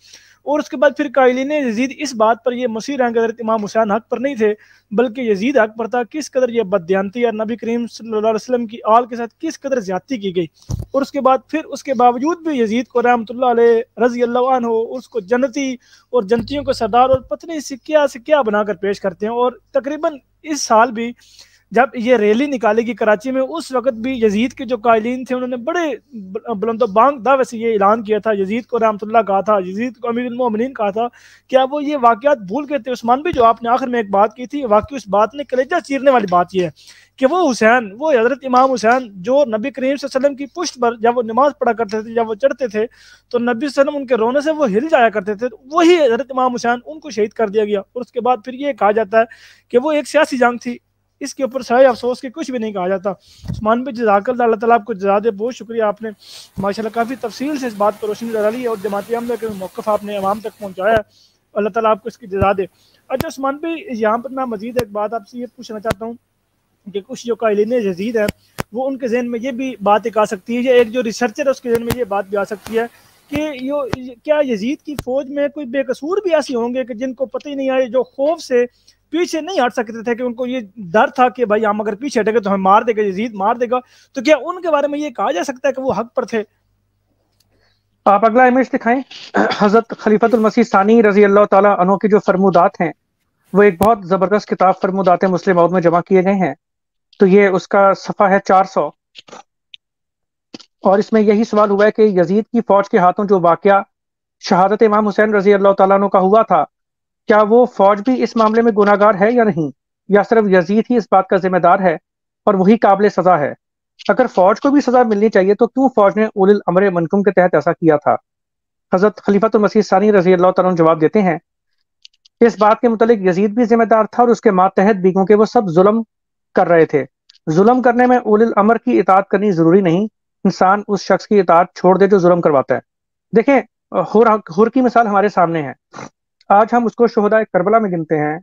B: اور اس کے بعد پھر قائلین یزید اس بات پر یہ مصیر ہیں کہ حضرت امام حسین حق پر نہیں تھے بلکہ یزید حق پر تھا، کس قدر یہ بددیانتی اور نبی کریم صلی اللہ علیہ وسلم کی آل کے ساتھ کس قدر زیادتی کی گئی۔ اور اس کے بعد پھر اس کے باوجود بھی یزید کو رحمۃ اللہ علیہ رضی اللہ عنہ اس کو جنتی اور جنتیوں کو سردار اور پتنی سے کیا بنا کر پیش کرتے ہیں۔ اور تقریباً اس سال بھی جب یہ ریلی نکالے گی کراچی میں، اس وقت بھی یزید کے جو قائلین تھے انہوں نے بڑے بلند و بانگ دعوے سے یہ اعلان کیا تھا، یزید کو رحمۃ اللہ کہا تھا، یزید کو امیر المومنین کہا تھا، کیا وہ یہ واقعات بھول گئے تھے؟ عثمان بھی جو آپ نے آخر میں ایک بات کی تھی، واقعی اس بات نے کلیجہ چیرنے والی بات یہ ہے کہ وہ حسین، وہ حضرت امام حسین جو نبی کریم صلی اللہ علیہ وسلم کی پشت پر جب وہ نماز پڑھا کرتے تھے، جب وہ چڑھتے تھے تو نبی صلی اللہ علیہ وسلم ان کے رونے سے وہ ہل جایا کرتے تھے، وہی حضرت امام حسین ان کو شہید کر دیا گیا۔ اور اس کے بعد پھر یہ کہا جاتا ہے کہ وہ ایک سیاسی جنگ تھی، اس کے اوپر سوائے افسوس کے کچھ بھی نہیں کہا جاتا۔ عثمان بھائی جزاک اللہ، اللہ تعالیٰ آپ کو جزا دے، بہت شکریہ، آپ نے ماشاءاللہ کافی تفصیل سے اس بات پر روشنی ڈالی ہے اور جماعت احمدیہ کے موقف آپ نے عوام تک پہنچایا ہے، اللہ تعالیٰ آپ کو اس کی جزا دے۔ اچھا عثمان بھائی، یہاں پر میں مزید ایک بات آپ سے یہ پوچھنا چاہتا ہوں کہ کچھ جو قائلین یزید ہے وہ ان کے ذہن میں یہ بھی بات ایک آ سکتی ہے، یا ایک جو ریسرچر ہے اس کے ذہن میں یہ بات بھی آ سکتی ہے کہ کیا یزید کی فوج میں کوئی بے قصور بھی ایسے ہوں گے کہ جن کو پتہ ہی نہیں آئے، جو خوف سے پیچھے نہیں ہٹ سکتے تھے، کہ ان کو یہ ڈر تھا کہ بھائی ہم اگر پیچھے ہٹے گے تو ہمیں مار دے گا، یزید مار دے گا، تو کیا ان کے بارے میں یہ کہا جا سکتا ہے کہ وہ حق پر تھے؟
C: آپ اگلا امیج دکھائیں۔ حضرت خلیفۃ المسیح ثانی رضی اللہ تعالیٰ عنہ کے جو فرمودات ہیں وہ ایک بہت زبردست کتاب فرمودات مسلم موعود میں جمع کیے گئے ہیں، تو یہ اس کا صفحہ ہے 400، اور اس میں یہی سوال ہوا ہے کہ یزید کی فوج کے ہاتھوں جو واقعہ شہادت امام حسین رضی اللہ تعالیٰ عنہ کا ہوا تھا، کیا وہ فوج بھی اس معاملے میں گناہ گار ہے یا نہیں، یا صرف یزید ہی اس بات کا ذمہ دار ہے اور وہی قابل سزا ہے؟ اگر فوج کو بھی سزا ملنی چاہیے تو کیوں فوج نے اولی الامر منکم کے تحت ایسا کیا تھا؟ حضرت خلیفۃ المسیح ثانی رضی اللہ تعالیٰ عنہ جواب دیتے ہیں، اس بات کے متعلق یزید بھی ذمہ دار تھا اور اس کے ماتحت بھی، کیونکہ وہ سب ظلم کر رہے تھے۔ ظلم کرنے میں اولی الامر کی اطاعت کرنی ضروری نہیں، انسان اس شخص کی اطاعت چھوڑ دے جو ظلم کرواتا ہے۔ دیکھیں، حر کی مثال ہمارے سامنے ہے، آج ہم اس کو شہداء کربلا میں گنتے ہیں،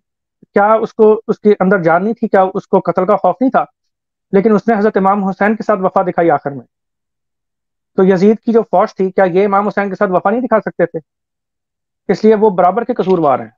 C: کیا اس کو اس کے اندر جان نہیں تھی؟ کیا اس کو قتل کا خوف نہیں تھا؟ لیکن اس نے حضرت امام حسین کے ساتھ وفا دکھائی آخر میں۔ تو یزید کی جو فوج تھی، کیا یہ امام حسین کے ساتھ وفا نہیں دکھا سکتے تھے؟ اس لیے وہ برابر کے قصوروار ہیں۔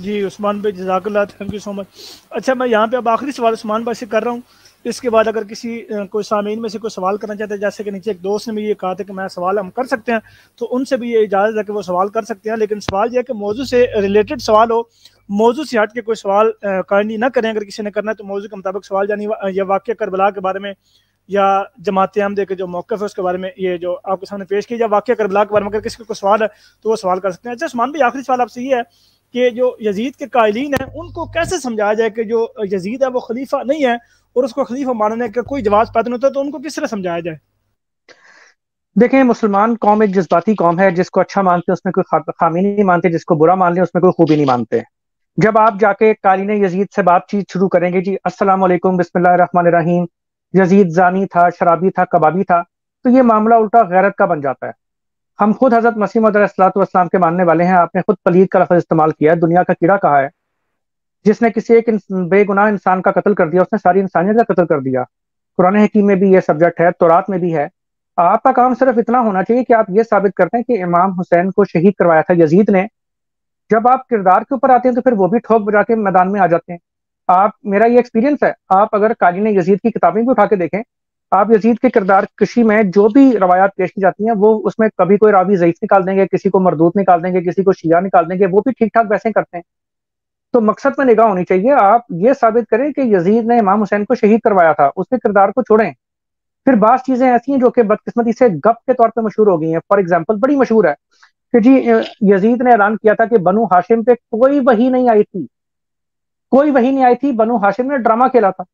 B: جی عثمان بھائی جزاک اللہ، تھینک یو سو مچ۔ اچھا، میں یہاں پہ اب آخری سوال عثمان بھائی سے کر رہا ہوں، اس کے بعد اگر کسی کوئی سامعین میں سے کوئی سوال کرنا چاہتے ہیں، جیسے کہ نیچے ایک دوست نے بھی یہ کہا تھا کہ میں سوال ہم کر سکتے ہیں، تو ان سے بھی یہ اجازت ہے کہ وہ سوال کر سکتے ہیں، لیکن سوال یہ ہے کہ موضوع سے ریلیٹڈ سوال ہو، موضوع سے ہٹ کے کوئی سوال کائنڈلی نہ کریں۔ اگر کسی نے کرنا ہے تو موضوع کے مطابق سوال، یعنی یا واقعہ کربلا کے بارے میں، یا جماعت احمدیہ کے جو موقف ہے اس کے بارے میں یہ جو آپ کے سامنے پیش کیا، یا واقعہ کربلا کے بارے میں اگر کسی کا کوئی سوال ہے تو وہ سوال کر سکتے ہیں۔ اچھا عثمان بھائی، آخری سوال آپ سے یہ ہے کہ جو یزید کے قائلین ہیں ان کو کیسے سمجھایا جائے کہ جو یزید ہے وہ خلیفہ نہیں ہے اور اس کو خلیفہ ماننے کا کوئی جواز پیدا نہیں ہوتا، تو ان کو کس طرح سمجھایا جائے؟
C: دیکھیں، مسلمان قوم ایک جذباتی قوم ہے، جس کو اچھا مانتے اس میں کوئی خامی نہیں مانتے، جس کو برا مان لیں اس میں کوئی خوبی نہیں مانتے۔ جب آپ جا کے قائلین یزید سے بات چیت شروع کریں گے، جی السلام علیکم، بسم اللہ الرحمن الرحیم، یزید زانی تھا، شرابی تھا، کبابی تھا، تو یہ معاملہ الٹا غیرت کا بن جاتا ہے۔ ہم خود حضرت مسیح موعود علیہ الصلوۃ والسلام کے ماننے والے ہیں، آپ نے خود پلید کا لفظ استعمال کیا ہے، دنیا کا کیڑا کہا ہے۔ جس نے کسی ایک بے گناہ انسان کا قتل کر دیا، اس نے ساری انسانیت کا قتل کر دیا۔ قرآن حکیم میں بھی یہ سبجیکٹ ہے، تورات میں بھی ہے۔ آپ کا کام صرف اتنا ہونا چاہیے کہ آپ یہ ثابت کرتے ہیں کہ امام حسین کو شہید کروایا تھا یزید نے۔ جب آپ کردار کے اوپر آتے ہیں تو پھر وہ بھی ٹھوک بجا کے میدان میں آ جاتے ہیں۔ میرا یہ ایکسپیرینس ہے، آپ اگر قائلین یزید کی کتابیں بھی اٹھا کے دیکھیں، آپ یزید کے کردار کشی میں جو بھی روایات پیش کی جاتی ہیں، وہ اس میں کبھی کوئی راوی ضعیف نکال دیں گے، کسی کو مردود نکال دیں گے، کسی کو شیعہ نکال دیں گے، وہ بھی ٹھیک ٹھاک ویسے کرتے ہیں۔ تو مقصد میں نگاہ ہونی چاہیے، آپ یہ ثابت کریں کہ یزید نے امام حسین کو شہید کروایا تھا، اس کے کردار کو چھوڑیں۔ پھر بعض چیزیں ایسی ہیں جو کہ بدقسمتی سے گپ کے طور پہ مشہور ہو گئی ہیں۔ فار ایگزامپل، بڑی مشہور ہے کہ جی یزید نے اعلان کیا تھا کہ بنو ہاشم پہ کوئی وحی نہیں آئی تھی، کوئی وحی نہیں آئی تھی، بنو ہاشم نے ڈرامہ کھیلا تھا۔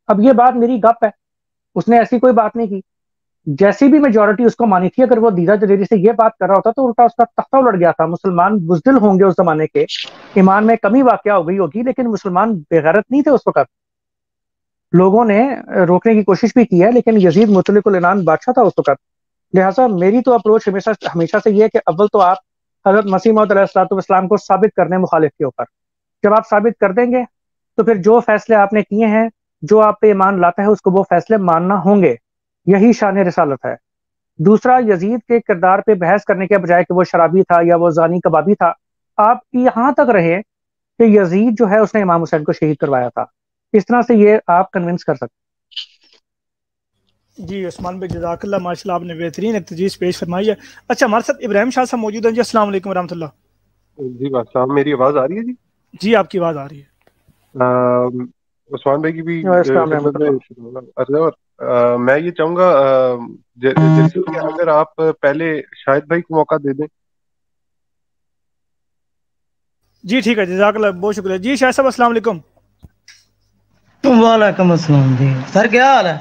C: اب یہ بات میری گپ ہے، اس نے ایسی کوئی بات نہیں کی۔ جیسی بھی میجورٹی اس کو مانی تھی، اگر وہ دیدہ دلیری سے یہ بات کر رہا ہوتا تو الٹا اس کا تختہ الٹ گیا تھا۔ مسلمان بزدل ہوں گے اس زمانے کے، ایمان میں کمی واقع ہو گئی ہوگی، لیکن مسلمان بےغیرت نہیں تھے اس وقت۔ لوگوں نے روکنے کی کوشش بھی کی ہے، لیکن یزید مطلق العنان بادشاہ تھا اس وقت۔ لہٰذا میری تو اپروچ ہمیشہ سے یہ ہے کہ اول تو آپ حضرت مسیح موعود علیہ الصلوۃ والسلام کو ثابت کرنے مخالف کے اوپر، جب آپ ثابت کر دیں گے تو پھر جو فیصلے آپ نے کیے ہیں، جو آپ پہ ایمان لاتا ہے، اس کو وہ فیصلے ماننا ہوں گے۔ یہی شان رسالت ہے۔ دوسرا، یزید کے کردار پہ بحث کرنے کے بجائے کہ وہ شرابی تھا یا وہ زانی کبابی تھا، آپ یہاں تک رہے کہ یزید جو ہے اس نے امام حسین کو شہید کروایا تھا۔ اس طرح سے یہ آپ کنونس کر سکتے۔
B: جی عثمان بھائی جزاک اللہ، ماشاء اللہ آپ نے بہترین ایک تجویز پیش فرمائی ہے۔ اچھا، ہمارے ساتھ ابراہیم شاہ صاحب موجود ہیں۔ جی السلام علیکم ورحمۃ اللہ۔
D: جی بات صاحب، میری آواز آ رہی ہے؟ جی
B: جی آپ کی آواز آ رہی ہے۔
D: عثمان بھائی کی بھی
C: السلام علیکم۔
D: خدمت میں اور میں یہ چاہوں گا جیسے کہ اگر آپ پہلے شاہد بھائی کو موقع دے دیں۔
B: جی ٹھیک ہے، جزاک اللہ، بہت شکریہ۔ جی شاہد صاحب السلام علیکم۔
A: وعلیکم السلام جی سر، کیا حال ہے؟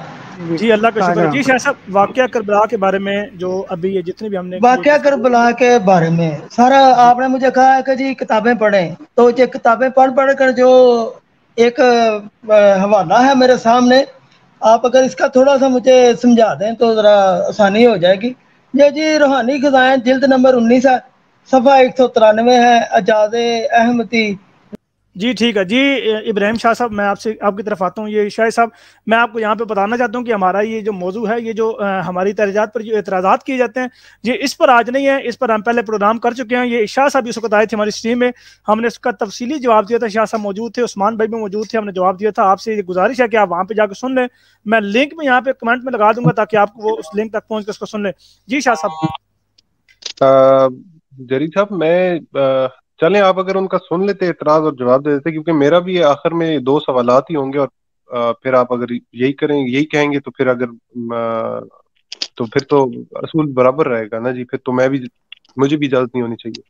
B: جی اللہ کا شکر ہے۔ جی شاہد صاحب، واقعہ کربلا کے بارے میں جو ابھی یہ جتنے بھی ہم نے
A: واقعہ کربلا کے بارے میں سر آپ نے مجھے کہا ہے کہ جی کتابیں پڑھیں، تو یہ کتابیں پڑھ کر جو ایک حوالہ ہے میرے سامنے، آپ اگر اس کا تھوڑا سا مجھے سمجھا دیں تو ذرا آسانی ہو جائے گی۔ یہ جی روحانی خزائن جلد نمبر 19 ہے، صفحہ 193 ہے اجاز احمدی.
B: جی ٹھیک ہے جی. ابراہیم شاہ صاحب میں آپ سے آپ کی طرف آتا ہوں. یہ شاہ صاحب میں آپ کو یہاں پہ بتانا چاہتا ہوں کہ ہمارا یہ جو موضوع ہے, یہ جو ہماری تحریرات پر جو اعتراضات کیے جاتے ہیں, یہ اس پر آج نہیں ہے, اس پر ہم پہلے پروگرام کر چکے ہیں. یہ شاہ صاحب اس وقت آئے تھے ہماری اسٹریم میں, ہم نے اس کا تفصیلی جواب دیا تھا. شاہ صاحب موجود تھے, عثمان بھائی بھی موجود تھے, ہم نے جواب دیا تھا. آپ سے یہ گزارش ہے کہ آپ وہاں پہ جا کے سن لیں. میں لنک میں یہاں پہ کمنٹ میں لگا دوں گا تاکہ آپ کو وہ اس لنک تک پہنچ کے اس کو سن لیں. جی شاہ صاحب.
D: جری صاحب میں چلیں آپ اگر ان کا سن لیتے اعتراض اور جواب دے دیتے, کیونکہ میرا بھی آخر میں 2 سوالات ہی ہوں گے, اور پھر آپ اگر یہی کریں یہی کہیں گے تو پھر اگر تو پھر تو اصول برابر رہے گا نا جی. پھر تو مجھے بھی اجازت نہیں ہونی چاہیے.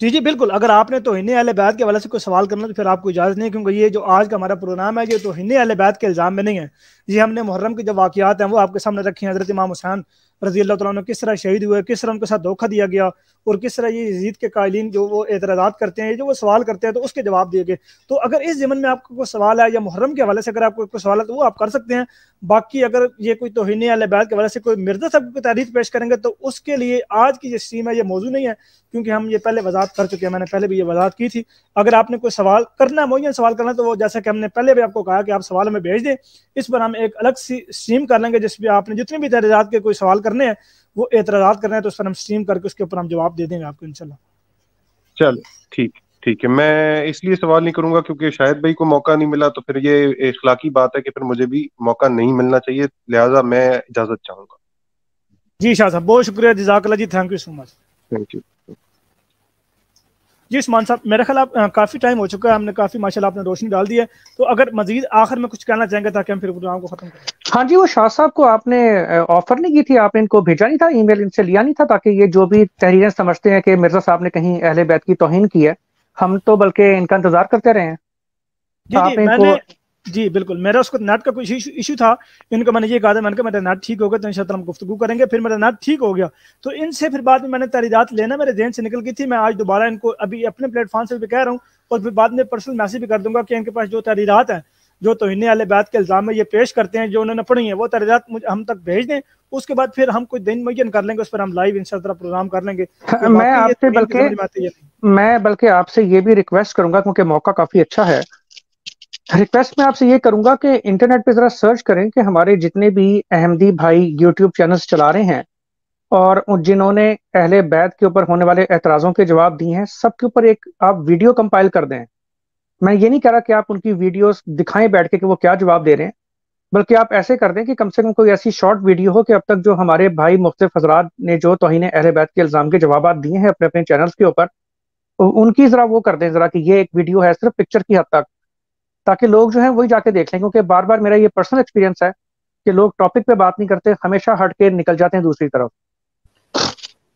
B: جی جی بالکل. اگر آپ نے توہین اہل بیت کے حوالے سے کوئی سوال کرنا تو پھر آپ کو اجازت نہیں, کیونکہ یہ جو آج کا ہمارا پروگرام ہے یہ توہین اہل بیت کے الزام میں نہیں ہے. یہ ہم نے محرم کے جو واقعات ہیں وہ آپ کے سامنے رکھے ہیں. حضرت امام حسین رضی اللہ تعالیٰ عنہ کس طرح شہید ہوئے, کس طرح ان کے ساتھ دھوکہ دیا گیا, اور کس طرح یہ یزید کے قائلین جو وہ اعتراضات کرتے ہیں, جو وہ سوال کرتے ہیں, تو اس کے جواب دیے گئے. تو اگر اس ضمن میں آپ کو کوئی سوال ہے یا محرم کے حوالے سے اگر آپ کو کوئی سوال ہے تو وہ آپ کر سکتے ہیں. باقی اگر یہ کوئی توہین اہل بیت کے حوالے سے کوئی مرزا صاحب کی تحریر پیش کریں گے تو اس کے لیے آج کی جو اسٹریم ہے یہ موضوع نہیں ہے, کیونکہ ہم یہ پہلے وضاحت کر چکے ہیں. میں نے پہلے بھی یہ وضاحت کی تھی. اگر آپ نے کوئی سوال کرنا ہے, معین سوال کرنا ہے, تو وہ جیسا کہ ہم نے پہلے بھی آپ کو کہا کہ آپ سوال ہمیں بھیج دیں, اس پر ہم ایک الگ سی اسٹریم کر لیں گے جس پہ آپ نے جتنے بھی تحریرات کے کوئی سوال کرنے ہیں, وہ اعتراضات کرنے ہیں, تو اس پر ہم اسٹریم کر کے اس کے اوپر ہم جواب دے دیں گے آپ کو انشاءاللہ.
D: چلو ٹھیک ہے. میں اس لیے سوال نہیں کروں گا کیونکہ شاہد بھائی کو موقع نہیں ملا, تو پھر یہ اخلاقی بات ہے کہ پھر مجھے بھی موقع نہیں ملنا چاہیے, لہٰذا میں اجازت چاہوں گا.
B: جی شاہ صاحب بہت شکریہ, جزاک اللہ جی, thank you so much.
D: Thank you.
B: جی عثمان صاحب میرے خیال آپ کافی ٹائم ہو چکا ہے, ہم نے کافی ماشاءاللہ آپ نے روشنی ڈال دی ہے, تو اگر مزید آخر میں کچھ کہنا چاہیں گے تاکہ ہم پھر پروگرام کو ختم کریں.
C: ہاں جی, وہ شاہ صاحب کو آپ نے آفر نہیں کی تھی, آپ نے ان کو بھیجا نہیں تھا, ای میل ان سے لیا نہیں تھا, تاکہ یہ جو بھی تحریریں سمجھتے ہیں کہ مرزا صاحب نے کہیں اہل بیت کی توہین کی ہے, ہم تو بلکہ ان کا انتظار کرتے رہے ہیں.
B: جی
C: آپ
B: میں
C: ان
B: نے
C: کو
B: جی بالکل, میرا اس کو نیٹ کا کوئی ایشو تھا, ان کو میں نے یہ کہا تھا, میں نے کہا میرا نیٹ ٹھیک ہوگا تو انشاءاللہ ہم گفتگو کریں گے. پھر میرا نیٹ ٹھیک ہو گیا, تو ان سے پھر بعد میں نے تحریرات لینا میرے ذہن سے نکل گئی تھی. میں آج دوبارہ ان کو ابھی اپنے پلیٹ فارم سے بھی کہہ رہا ہوں, اور پھر بعد میں پرسنل میسج بھی کر دوں گا کہ ان کے پاس جو تحریرات ہیں جو توہین اہل بیت کے الزام میں یہ پیش کرتے ہیں, جو انہوں نے پڑھی ہیں, وہ تحریرات ہم تک بھیج دیں. اس کے بعد پھر ہم کوئی دن معین کر لیں گے, اس پر ہم لائیو انشاءاللہ پروگرام کر لیں گے کہ
C: میں
B: واقعی یہ
C: آپ سے
B: توہین کی سمجھ میں آتی ہے.
C: بلکہ آپ سے یہ بھی ریکویسٹ کروں گا, کیونکہ موقع کافی اچھا ہے, ریکویسٹ میں آپ سے یہ کروں گا کہ انٹرنیٹ پہ ذرا سرچ کریں کہ ہمارے جتنے بھی احمدی بھائی یوٹیوب چینلز چلا رہے ہیں اور جنہوں نے اہل بیت کے اوپر ہونے والے اعتراضوں کے جواب دیے ہیں, سب کے اوپر ایک آپ ویڈیو کمپائل کر دیں. میں یہ نہیں کہہ رہا کہ آپ ان کی ویڈیوز دکھائیں بیٹھ کے کہ وہ کیا جواب دے رہے ہیں, بلکہ آپ ایسے کر دیں کہ کم سے کم کوئی ایسی شارٹ ویڈیو ہو کہ اب تک جو ہمارے بھائی مختلف حضرات نے جو توہین اہل بیت کے الزام کے جوابات دیے ہیں اپنے اپنے چینلز کے اوپر, ان کی ذرا وہ کر دیں ذرا کہ یہ ایک ویڈیو ہے صرف پکچر کی حد تک, تاکہ لوگ جو ہیں وہی جا کے دیکھ لیں. کیونکہ بار بار میرا یہ پرسنل ایکسپیرینس ہے کہ لوگ ٹاپک پہ بات نہیں کرتے, ہمیشہ ہٹ کے نکل جاتے ہیں دوسری طرف.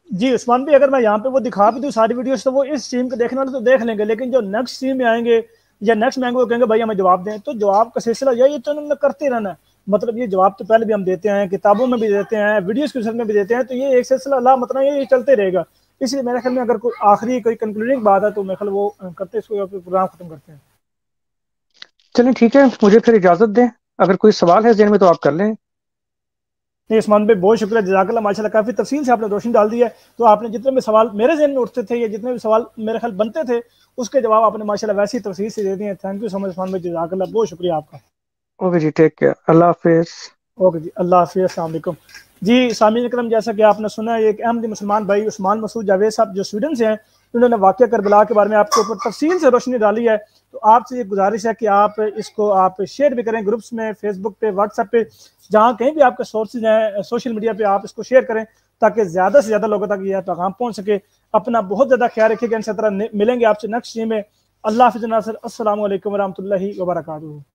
B: جی عثمان بھی, اگر میں یہاں پہ وہ دکھا بھی دوں ساری ویڈیوز تو وہ اس اسٹریم کو دیکھنے والے تو دیکھ لیں گے, لیکن جو نیکسٹ اسٹریم میں آئیں گے یا نیکسٹ میں آئیں گے وہ کہیں گے بھائی ہمیں جواب دیں, تو جواب کا سلسلہ یہ تو انہوں نے کرتے رہنا ہے. مطلب یہ جواب تو پہلے بھی ہم دیتے ہیں, کتابوں میں بھی دیتے ہیں, ویڈیوز کے سلسلے میں بھی دیتے ہیں, تو یہ ایک سلسلہ اللہ مطلب یہ چلتے رہے گا. اس لیے میرے خیال میں اگر کوئی آخری کوئی کنکلوڈنگ بات ہے تو میرے خیال وہ کرتے اس کو پروگرام ختم کرتے ہیں.
C: چلیں ٹھیک ہے, مجھے پھر اجازت دیں, اگر کوئی سوال ہے ذہن میں تو آپ کر لیں.
B: نہیں عثمان بھائی بہت شکریہ, جزاک اللہ, ماشاءاللہ کافی تفصیل سے آپ نے روشنی ڈال دی ہے. تو آپ نے جتنے بھی سوال میرے ذہن میں اٹھتے تھے یا جتنے بھی سوال میرے خیال بنتے تھے اس کے جواب آپ نے ماشاءاللہ ویسی تفصیل سے دے دیے ہیں. تھینک یو سو مچ عثمان بھائی, جزاک اللہ, بہت شکریہ آپ کا.
C: اوکے جی, ٹیک کیئر, اللہ حافظ.
B: اوکے جی, اللہ حافظ, السلام علیکم. جی سامعین کرام, جیسا کہ آپ نے سنا ہے ایک احمدی مسلمان بھائی عثمان مسعود جاوید صاحب جو سویڈن سے ہیں, انہوں نے واقعہ کربلا کے بارے میں آپ کے اوپر تفصیل سے روشنی ڈالی ہے. تو آپ سے یہ گزارش ہے کہ آپ اس کو آپ شیئر بھی کریں گروپس میں, فیس بک پہ, واٹس ایپ پہ, جہاں کہیں بھی آپ کے سورسز ہیں سوشل میڈیا پہ, آپ اس کو شیئر کریں تاکہ زیادہ سے زیادہ لوگوں تک یہ پیغام پہنچ سکے. اپنا بہت زیادہ خیال رکھیے گا, ان سے طرح ملیں گے آپ سے نیکسٹ ڈے میں. اللہ حافظ ناصر, السلام علیکم ورحمۃ اللہ وبرکاتہ.